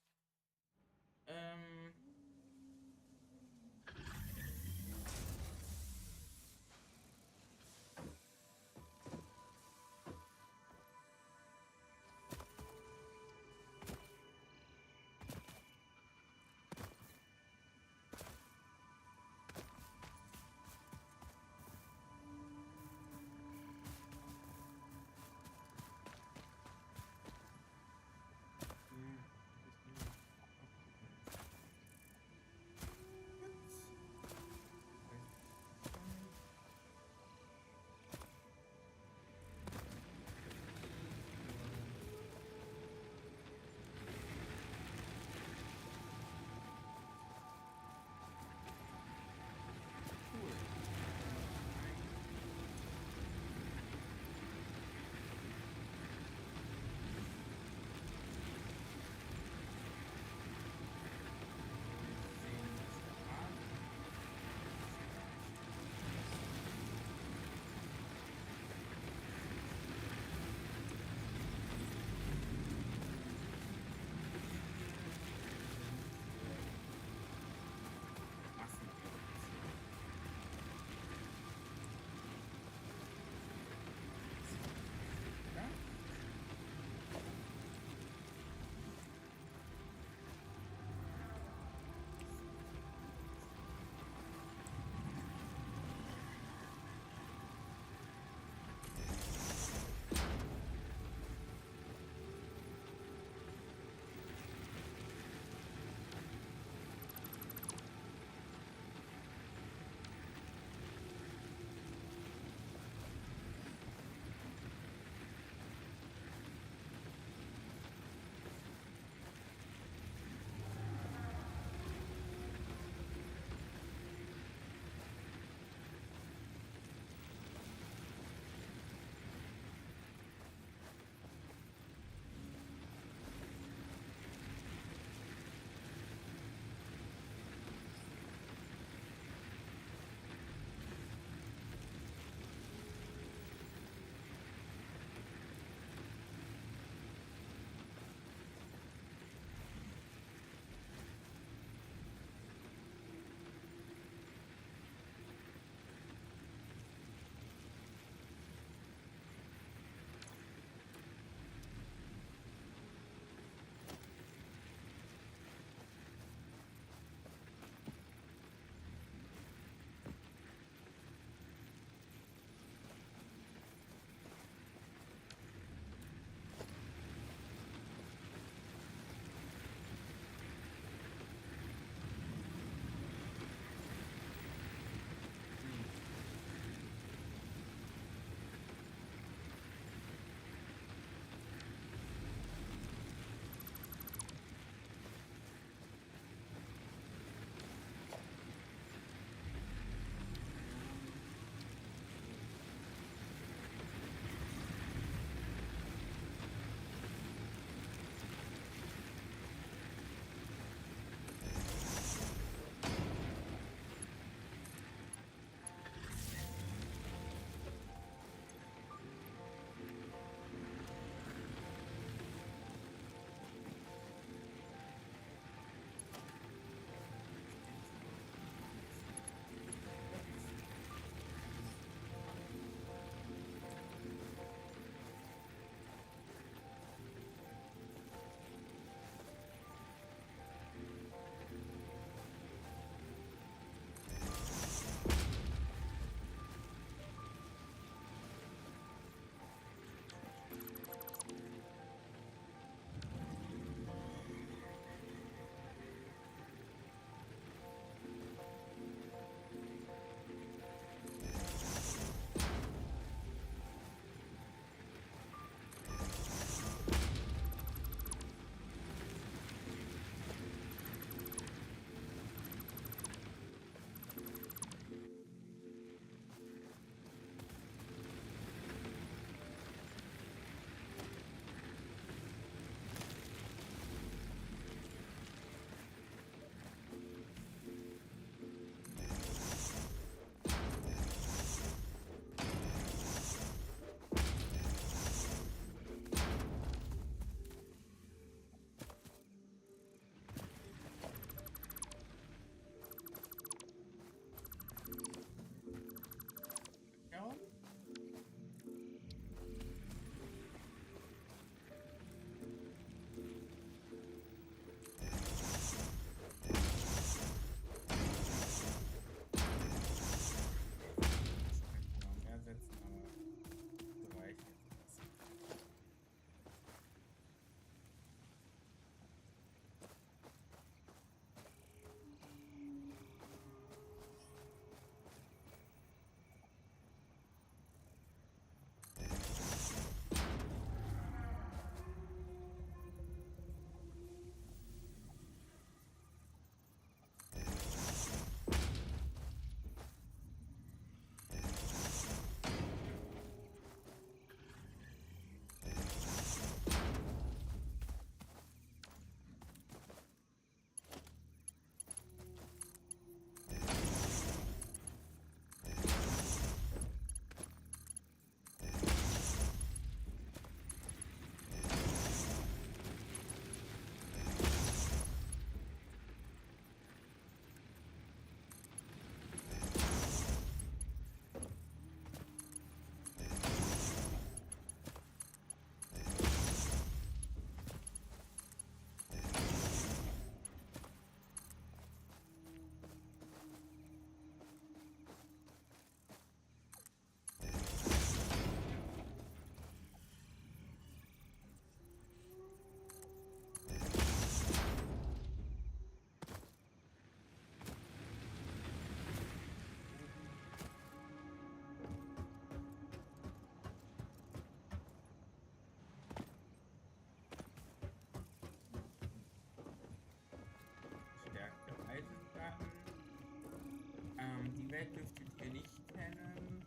Welt dürftet ihr nicht kennen.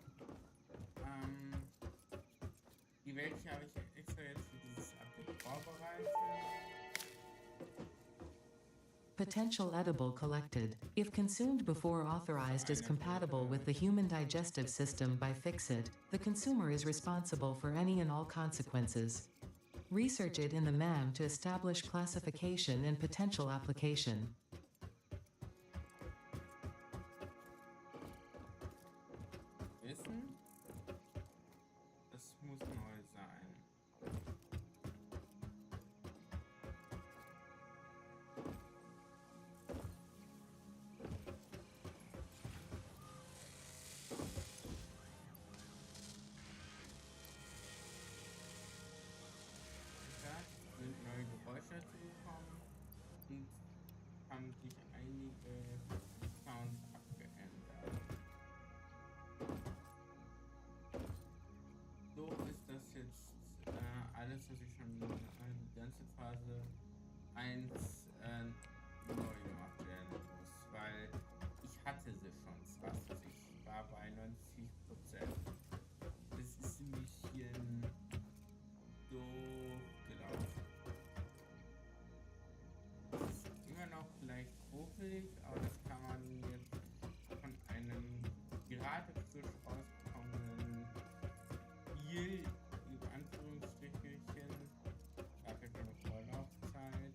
Die Welt hier habe ich extra jetzt für dieses Update vorbereitet. Potential edible collected. If consumed before authorized is compatible with the human digestive system by Fixit, the consumer is responsible for any and all consequences. Research it in the MAM to establish classification and potential application. Wissen, das muss neu sein. Sind neue Geräusche dazugekommen und haben sich einige Sounds abgeändert. So ist das jetzt alles, was ich schon die ganze Phase 1 neu gemacht werden muss, weil ich hatte sie schon, was ich war bei 90%. Das ist ein bisschen doof gelaufen. Es ist immer noch leicht ruckelig, aber das kann man jetzt von einem gerade frisch rausgekommenen Spiel, in Anführungsstrichelchen, gab ja keine Vorlaufzeit.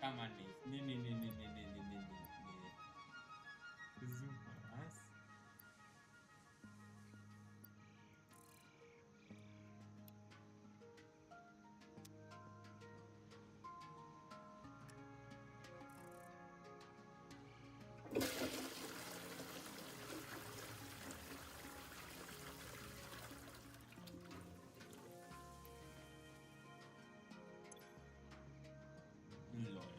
kann man nicht. Nee, nee, nee, nee, nee, nee, nee, nee, nee. Super, was? Lol.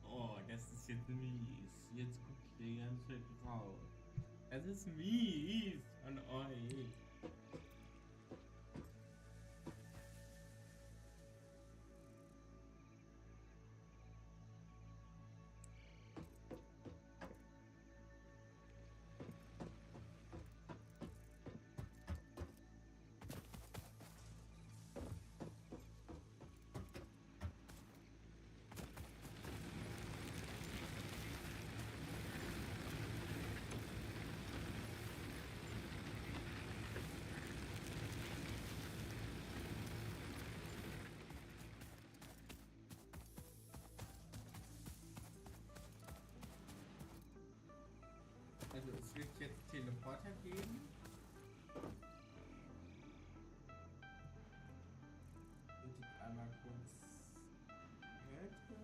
Oh, das ist jetzt mies. Jetzt guckt der ganze grau. Das ist mies an euch. Also es wird jetzt Teleporter geben. Und ich einmal kurz hätte.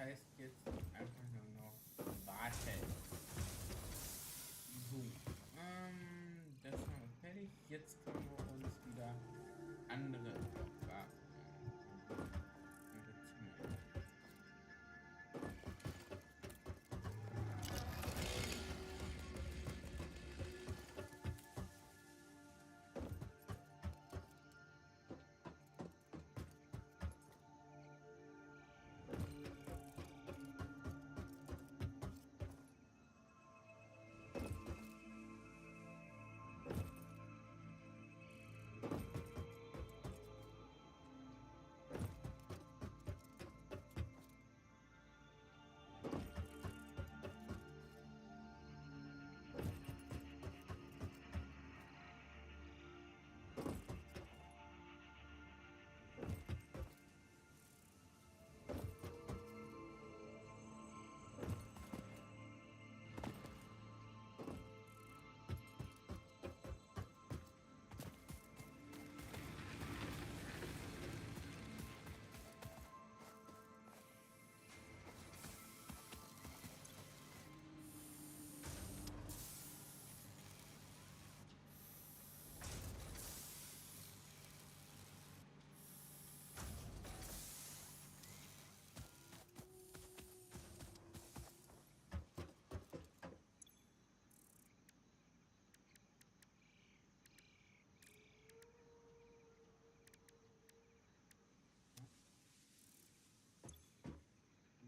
heißt jetzt einfach nur noch warten. So, das haben wir fertig. Jetzt können wir uns wieder andere Aufgaben widmen.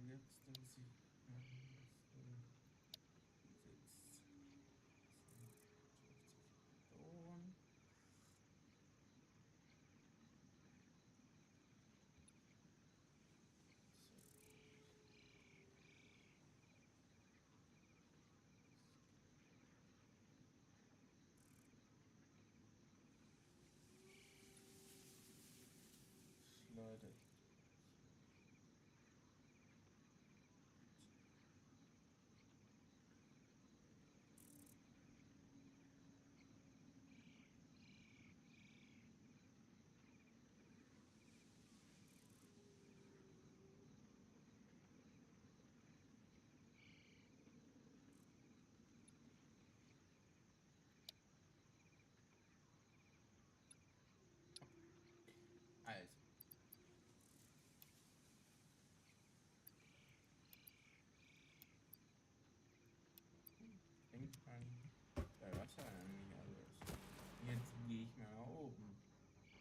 Jetzt muss ich Leute. Also. Fängt an bei Wasser nämlich alles. Jetzt gehe ich mal nach oben.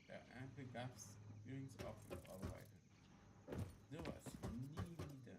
Dafür gab es übrigens auch eine Vorbereitung. Sowas nie wieder.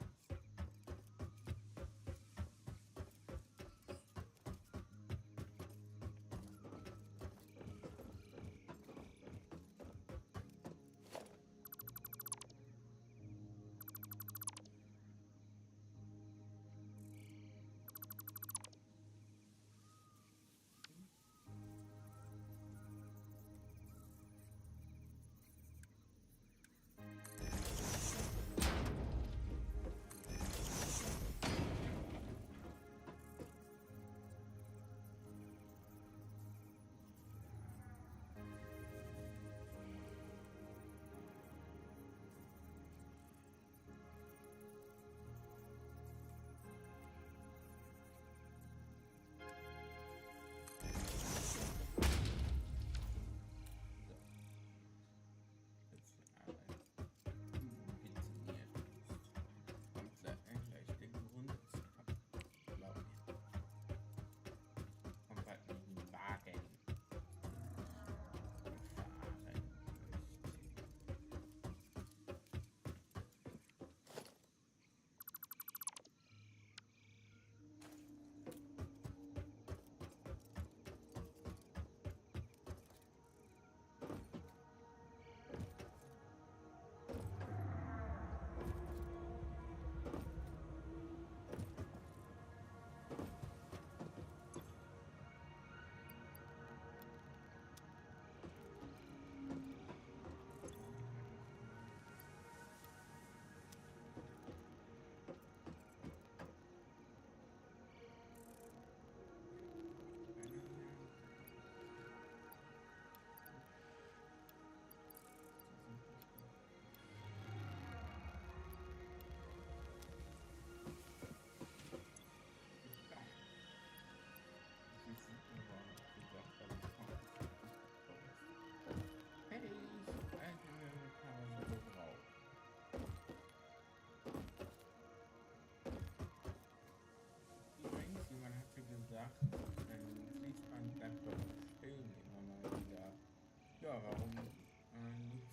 warum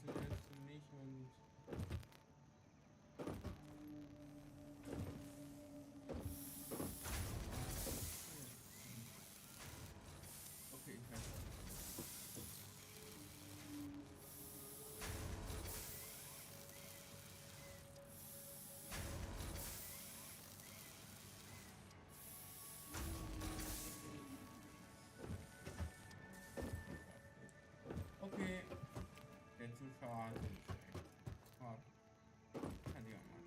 funktionierst du nicht und... Okay, ich weiß. Okay, der Zuschauer hat den Check. Kann ich auch mal.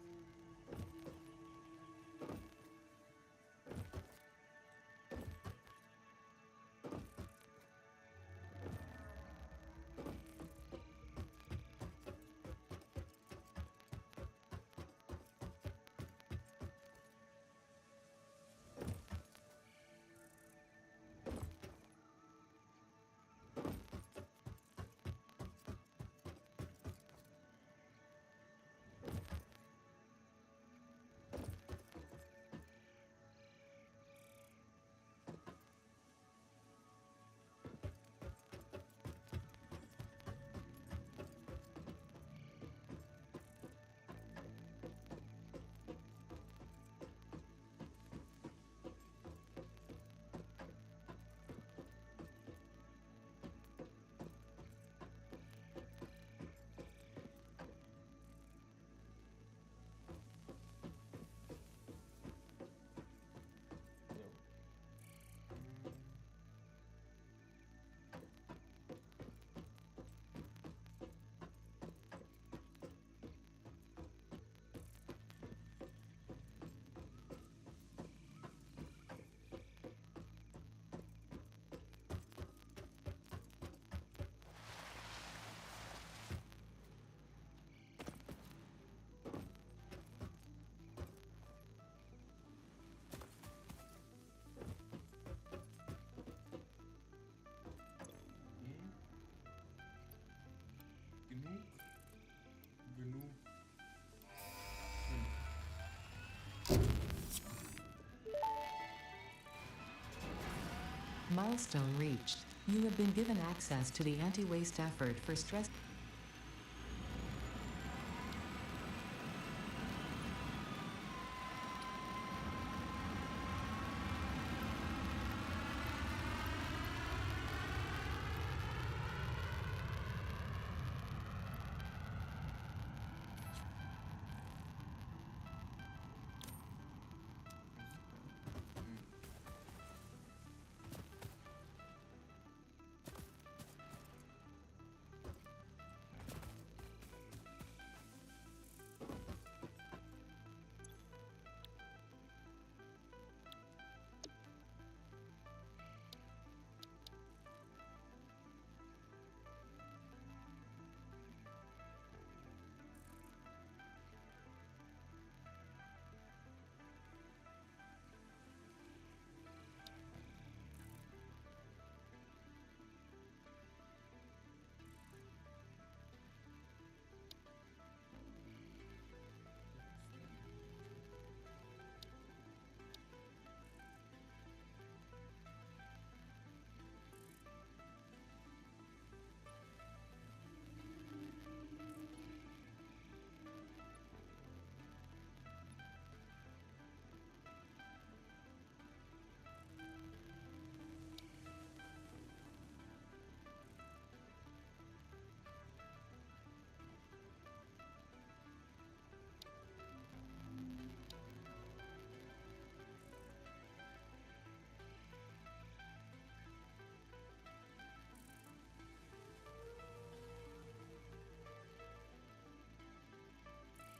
Genug. Milestone reached. You have been given access to the anti-waste effort for stress.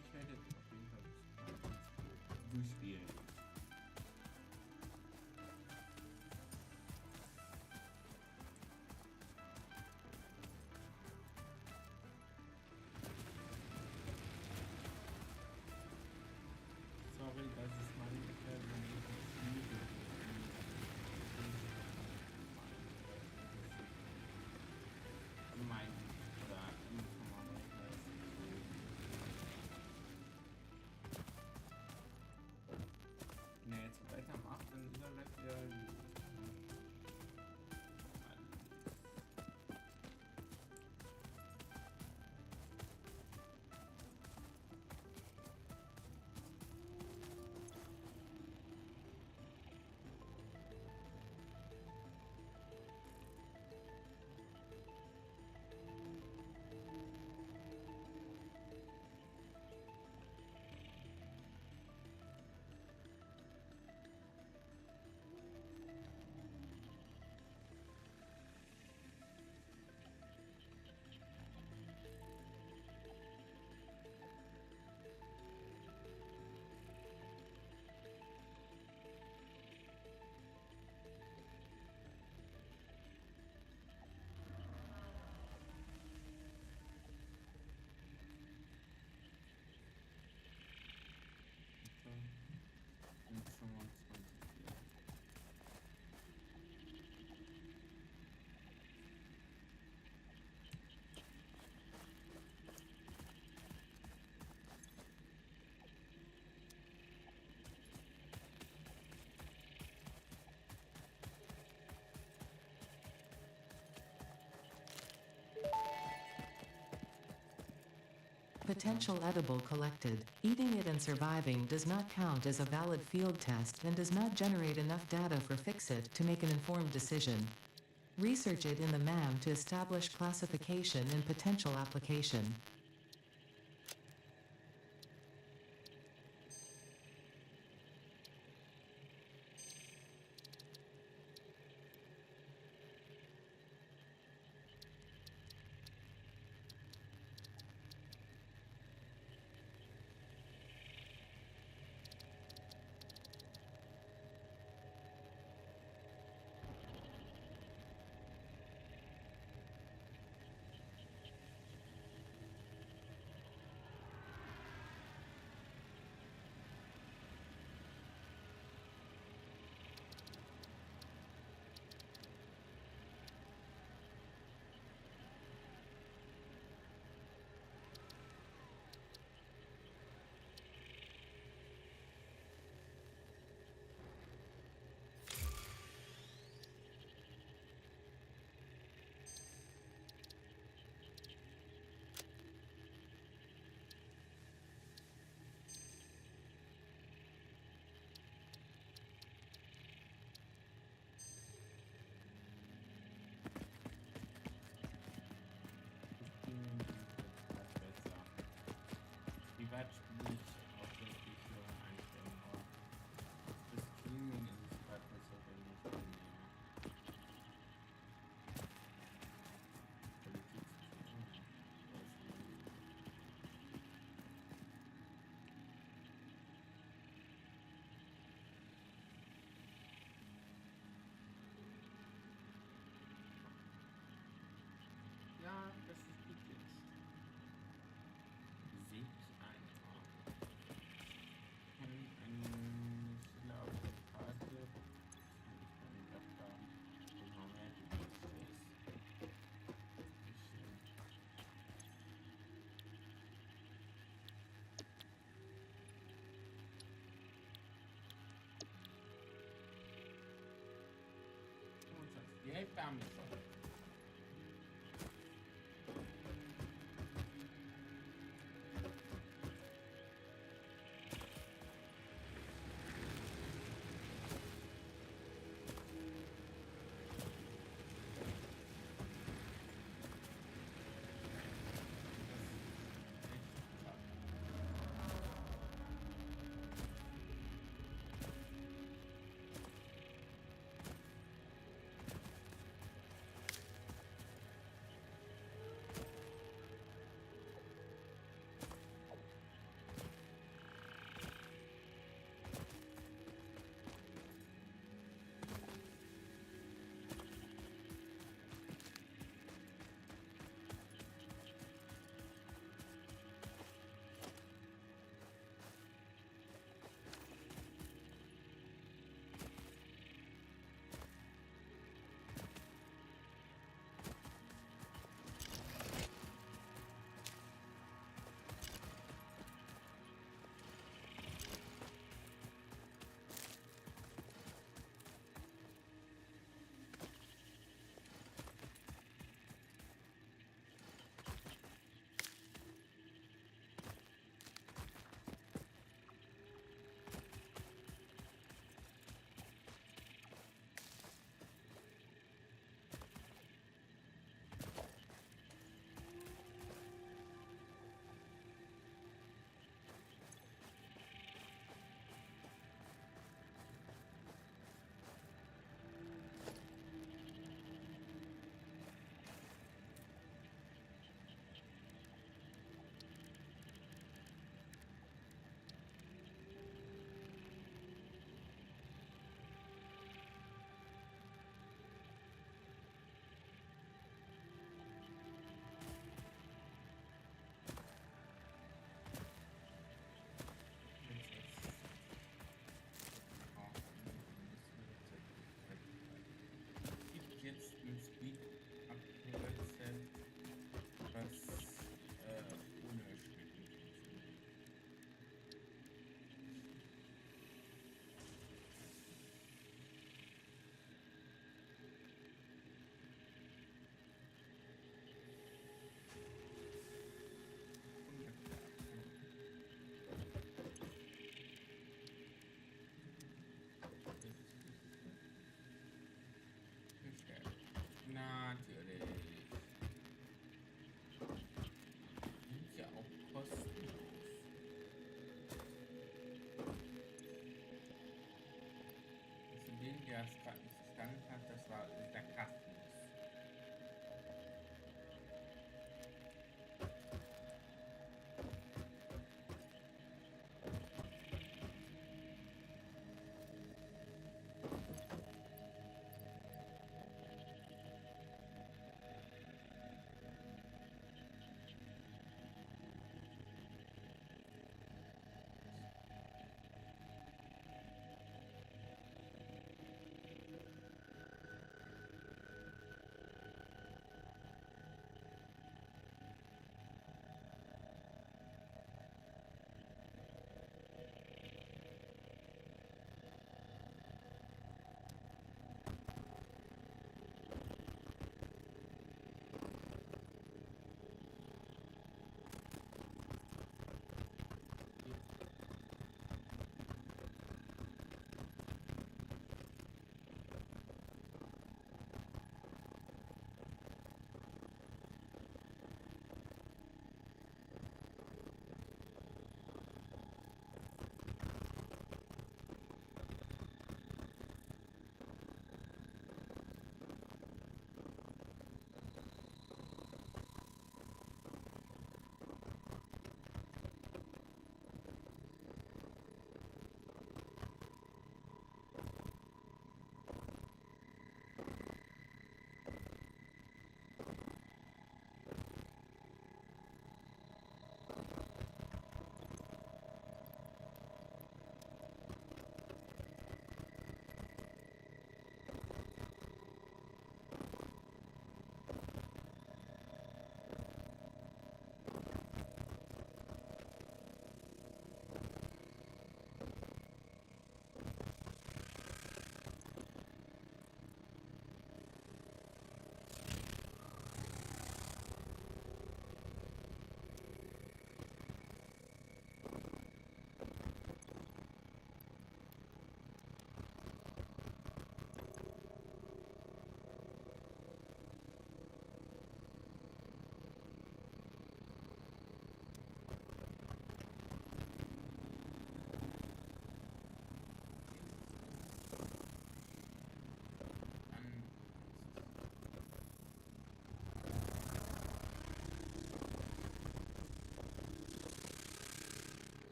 Ich werde jetzt auf jeden Fall durchspielen. Sorry, das ist meine persönliche mein oder informal. Potential edible collected. Eating it and surviving does not count as a valid field test and does not generate enough data for fix-it to make an informed decision. Research it in the MAM to establish classification and potential application.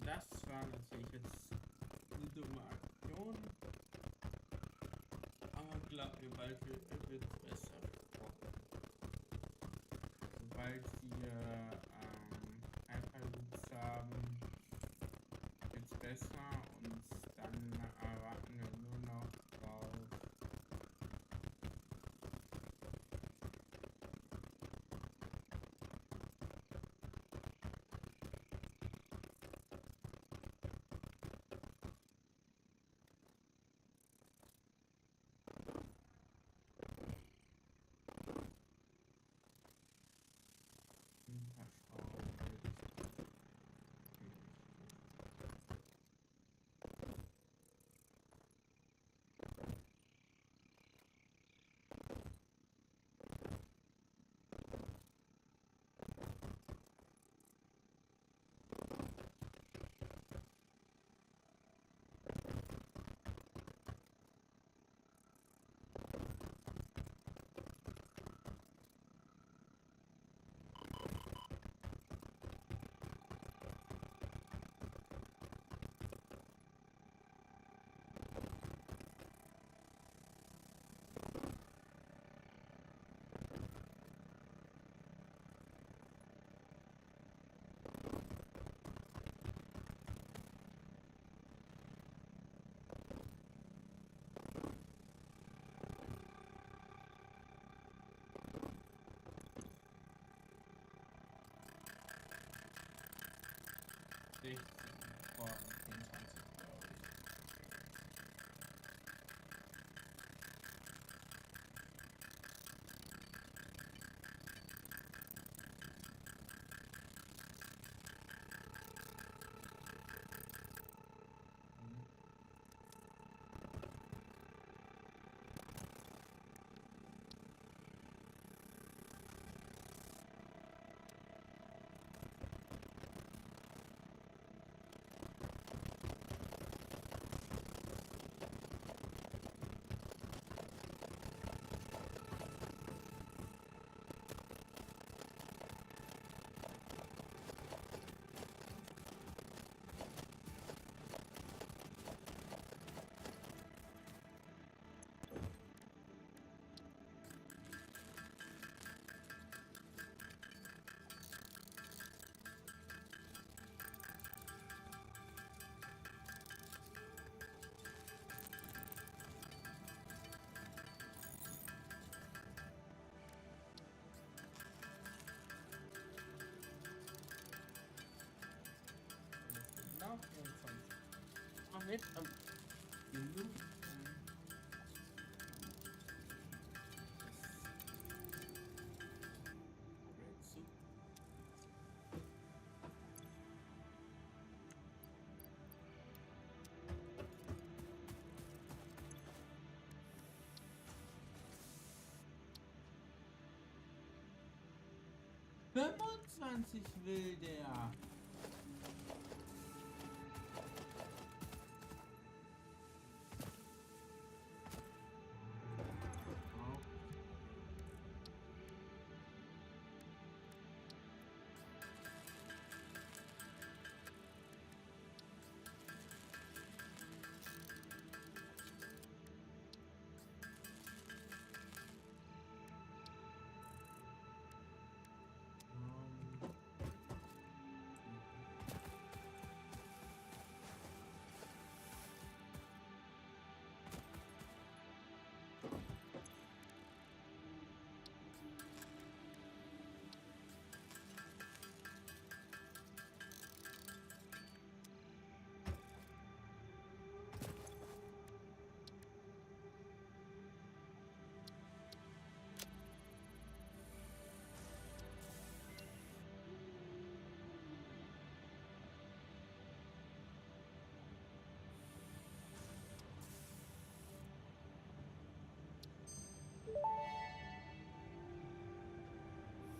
Das war natürlich jetzt eine dumme Aktion. Aber glaubt mir, bald wird es besser. Sobald wir Hyperloops haben, wird es besser und dann warten wir nur noch drauf. Vor 24 glaube ich. Genau, 24. Ach nicht, genug. Soup. 25 will der.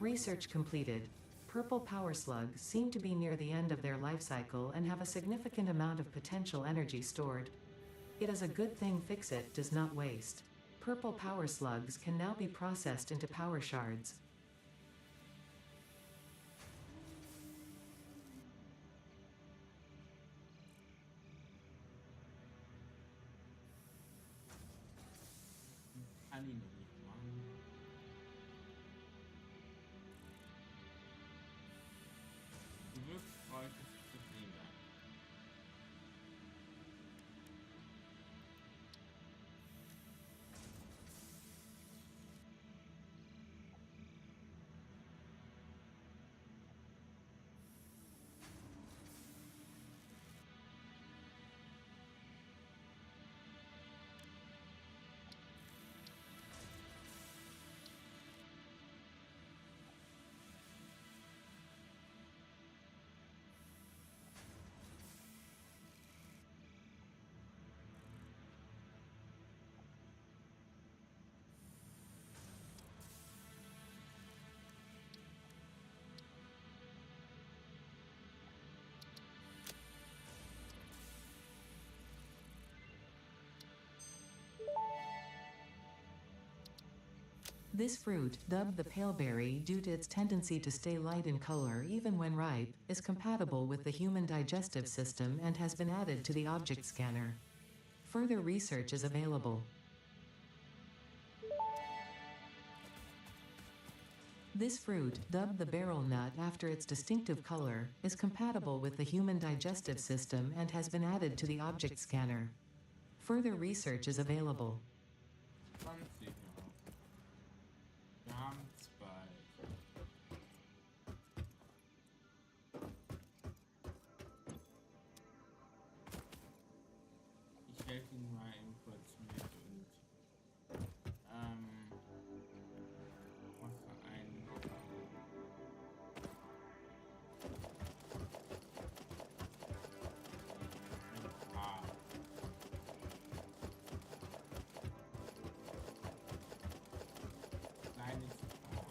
Research completed. Purple power slugs seem to be near the end of their life cycle and have a significant amount of potential energy stored. It is a good thing Fixit does not waste. Purple power slugs can now be processed into power shards. kann ihn doch nicht machen. Du wirst heute zufrieden sein. This fruit, dubbed the paleberry due to its tendency to stay light in color even when ripe, is compatible with the human digestive system and has been added to the object scanner. Further research is available. This fruit, dubbed the barrel nut after its distinctive color, is compatible with the human digestive system and has been added to the object scanner. Further research is available. Ganz sicher. Ganz bald. Ich helfe Ihnen mal eben kurz mit und was für ein Paar. Kleines Paar.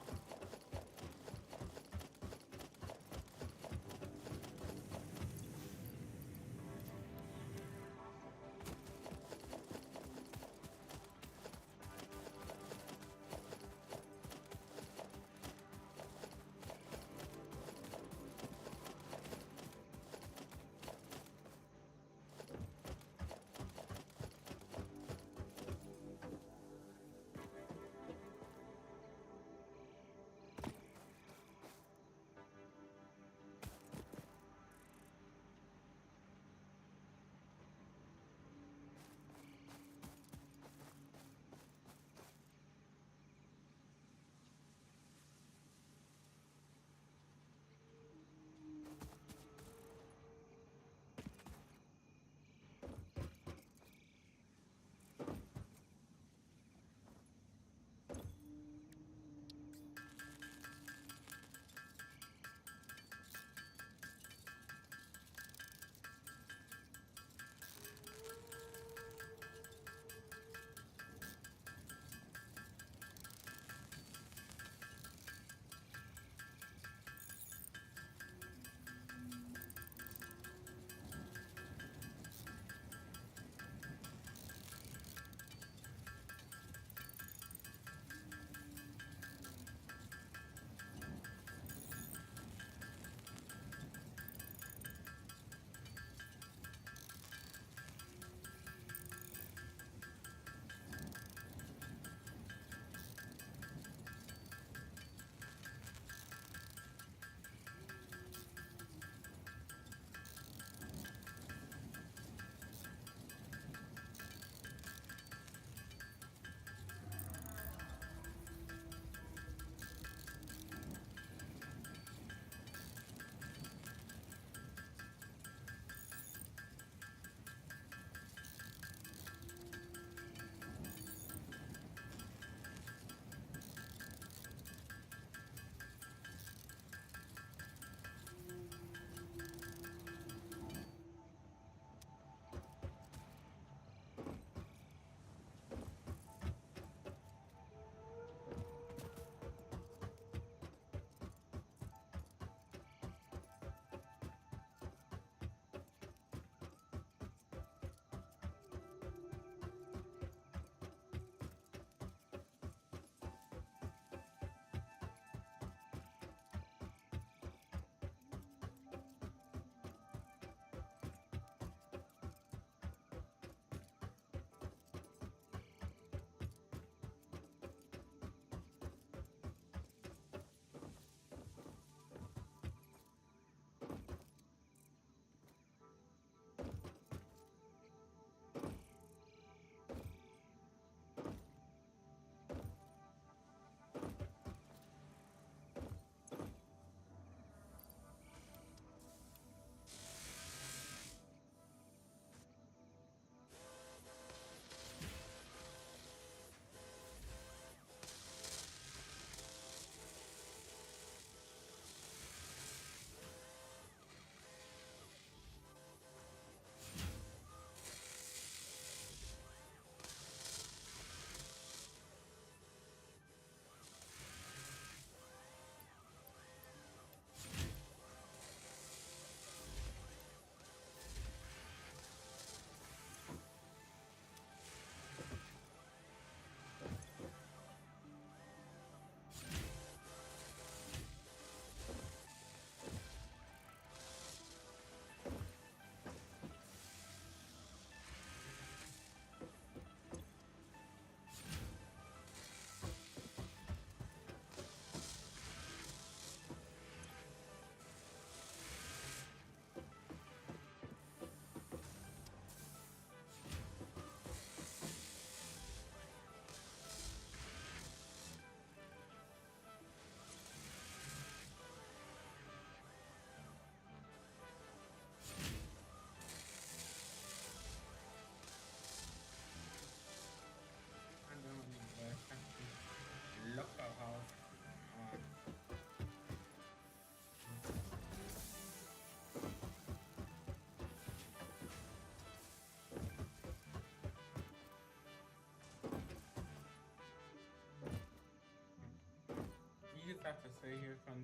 gesagt, dass wir hier schon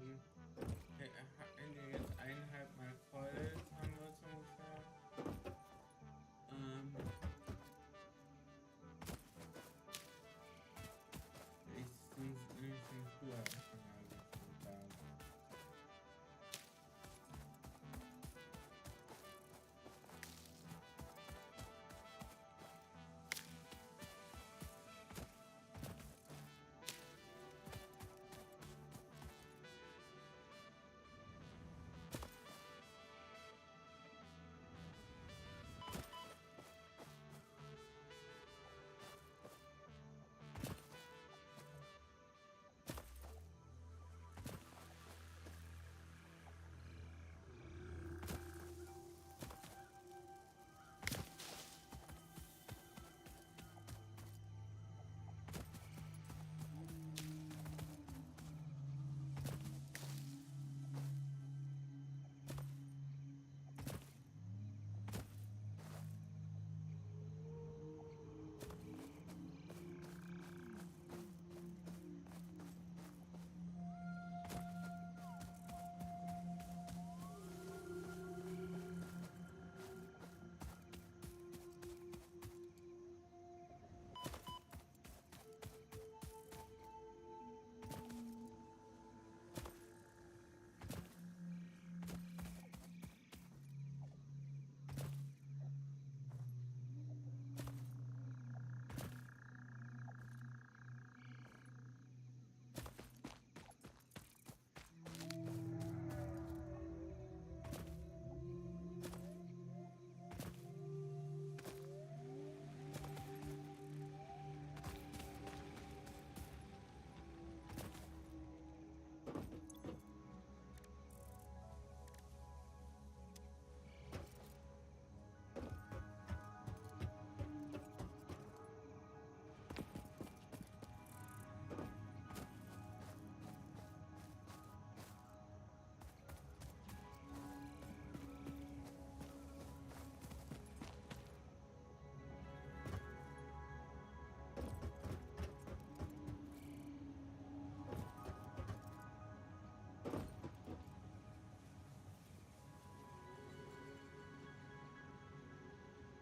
jetzt 1,5 Mal voll haben wir so ungefähr. Ich bin früher schon mal da.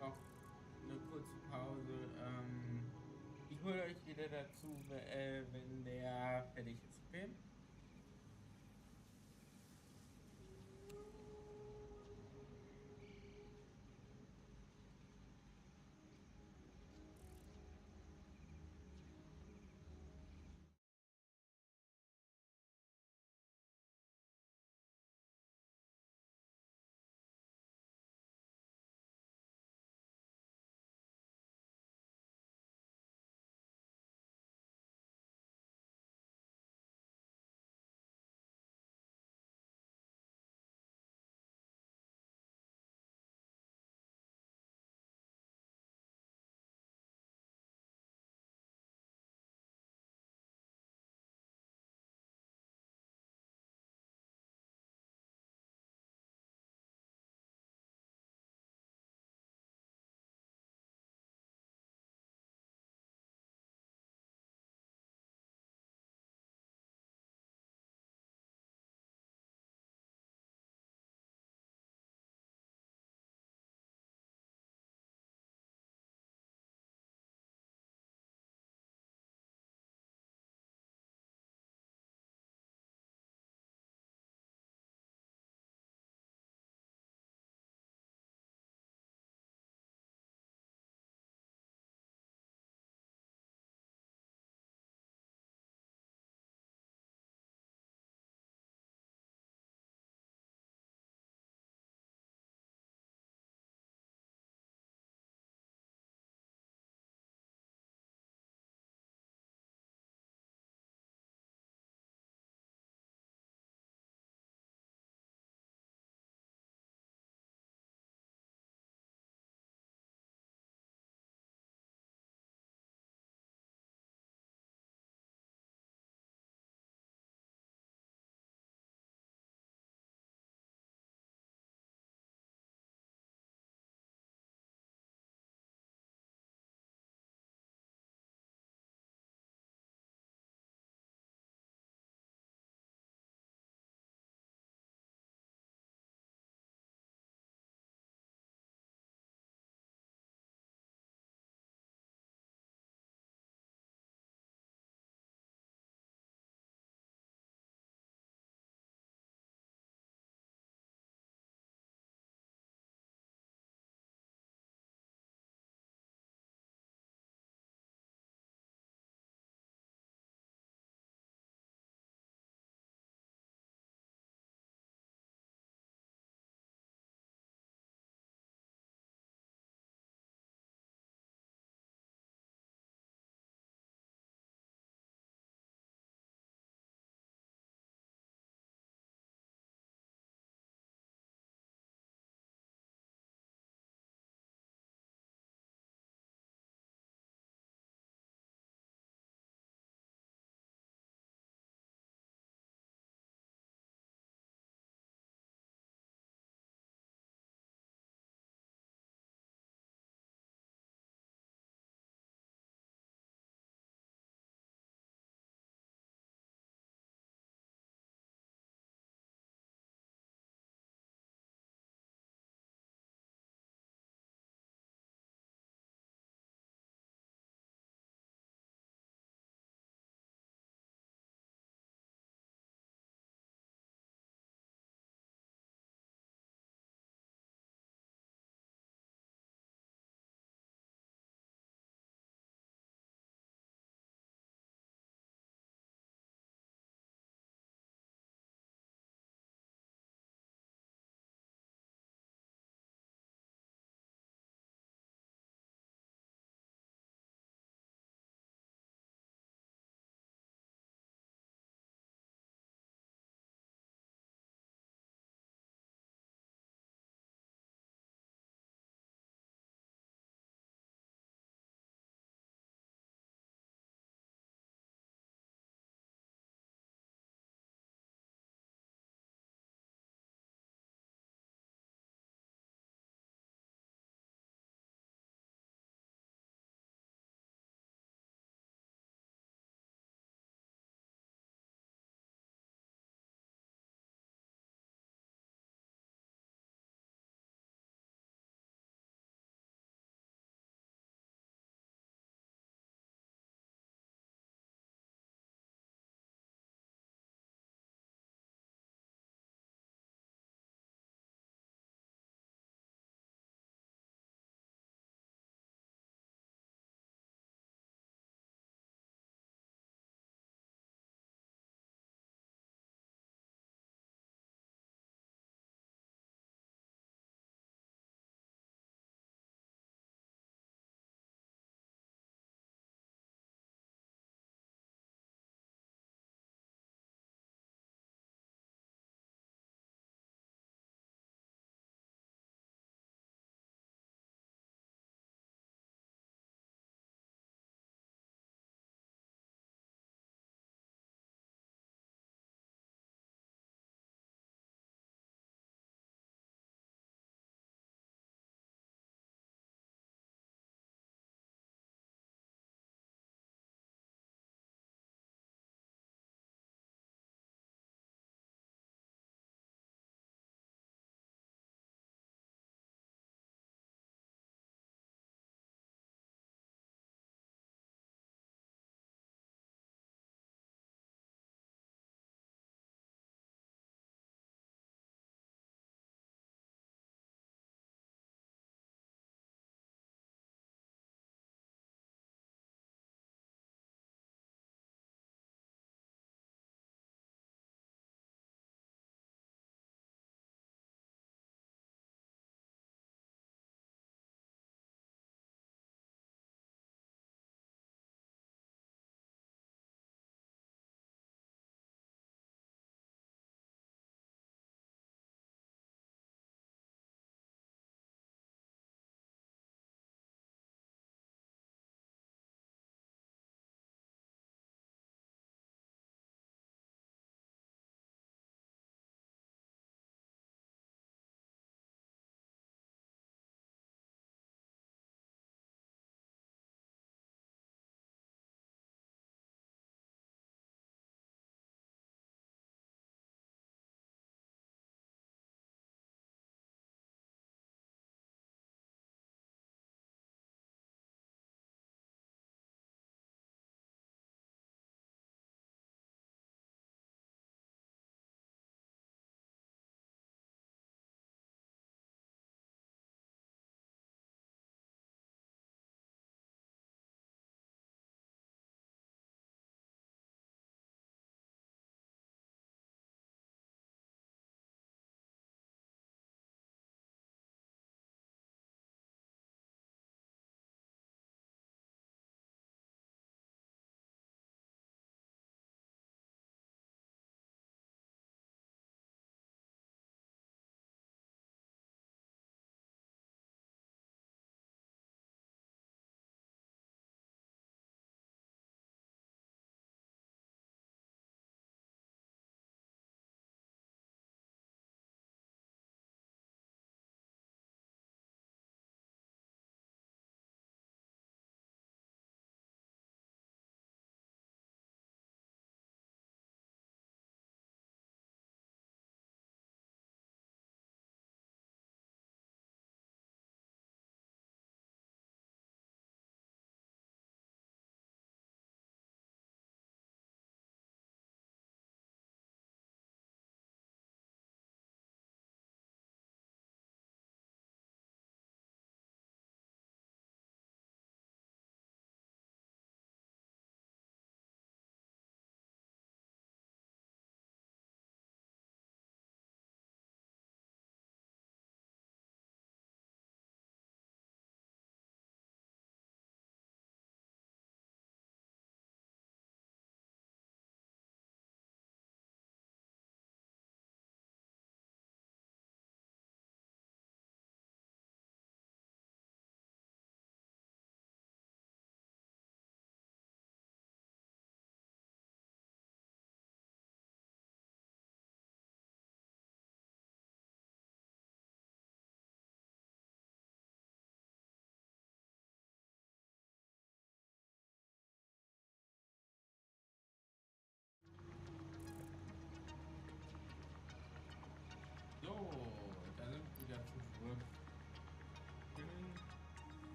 Auch eine kurze Pause. Ich hole euch wieder dazu, wenn der fertig ist, okay?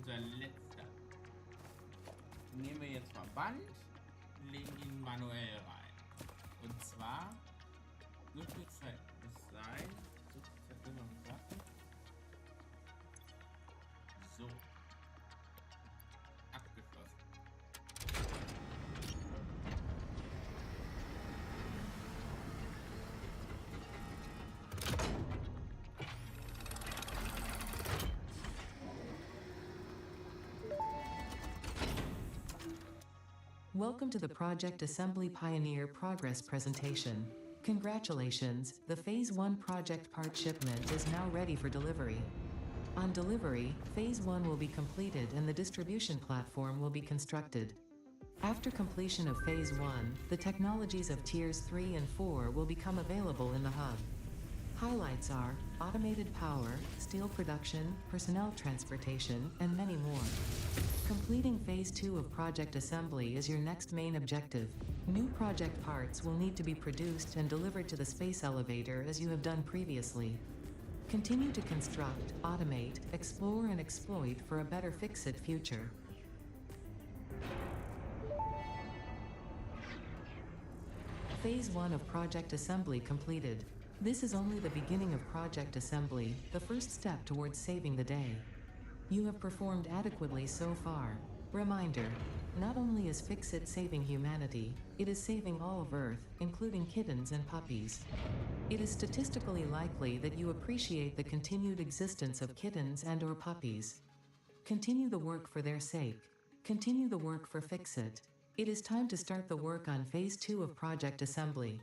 unser letzter. Nehmen wir jetzt Verband, legen ihn manuell rein. Und zwar, so viel Zeit muss sein. So viel Zeit können wir uns lassen. So. Abgeschlossen. Welcome to the Project Assembly Pioneer Progress presentation. Congratulations, the Phase 1 project part shipment is now ready for delivery. On delivery, Phase 1 will be completed and the distribution platform will be constructed. After completion of Phase 1, the technologies of Tiers 3 and 4 will become available in the hub. Highlights are automated power, steel production, personnel transportation, and many more. Completing Phase 2 of project assembly is your next main objective. New project parts will need to be produced and delivered to the space elevator as you have done previously. Continue to construct, automate, explore, and exploit for a better Fix-It future. Phase 1 of project assembly completed. This is only the beginning of project assembly, the first step towards saving the day. You have performed adequately so far. Reminder, not only is Fix-It saving humanity, it is saving all of Earth, including kittens and puppies. It is statistically likely that you appreciate the continued existence of kittens and/or puppies. Continue the work for their sake. Continue the work for Fix-It. It is time to start the work on Phase 2 of project assembly.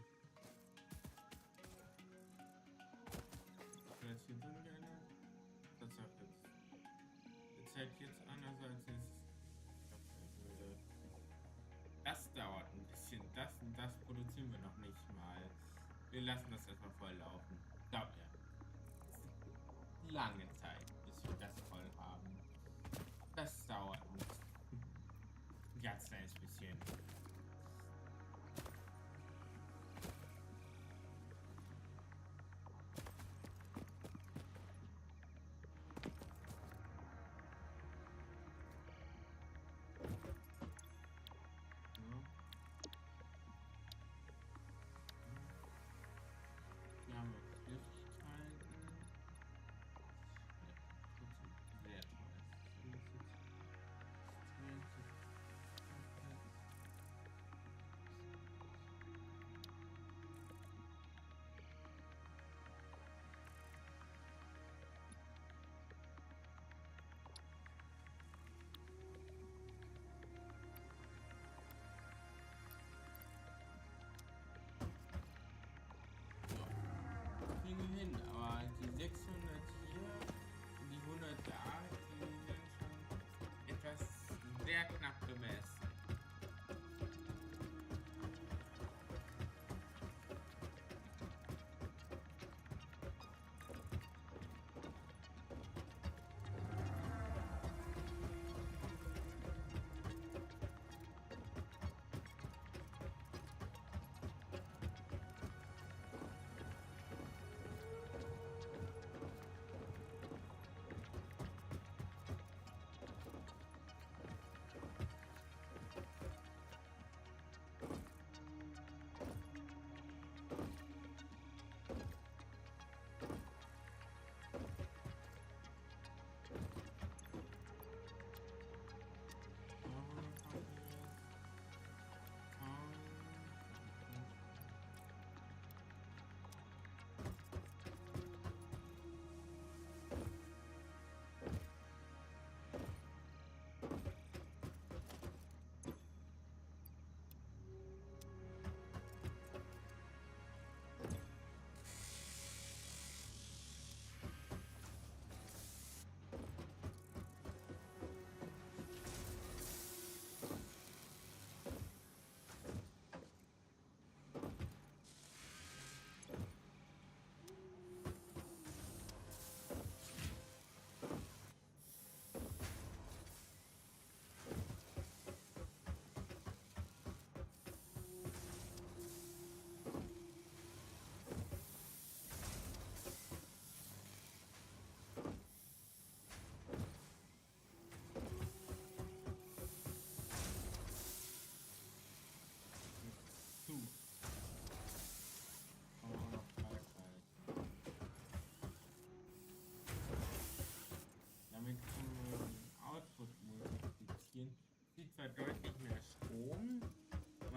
Das dauert ein bisschen. Das und das produzieren wir noch nicht mal. Wir lassen das erstmal voll laufen. Glaubt mir. Lange Zeit, bis wir das voll haben. Das dauert ein ganz kleines bisschen.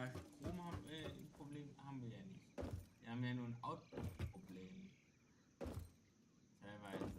Aber Stromproblem haben wir ja nicht. Wir haben ja nur ein Output-Problem. Teilweise.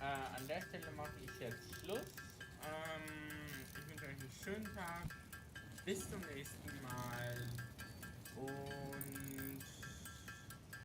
An der Stelle mache ich jetzt Schluss. Ich wünsche euch einen schönen Tag. Bis zum nächsten Mal. Und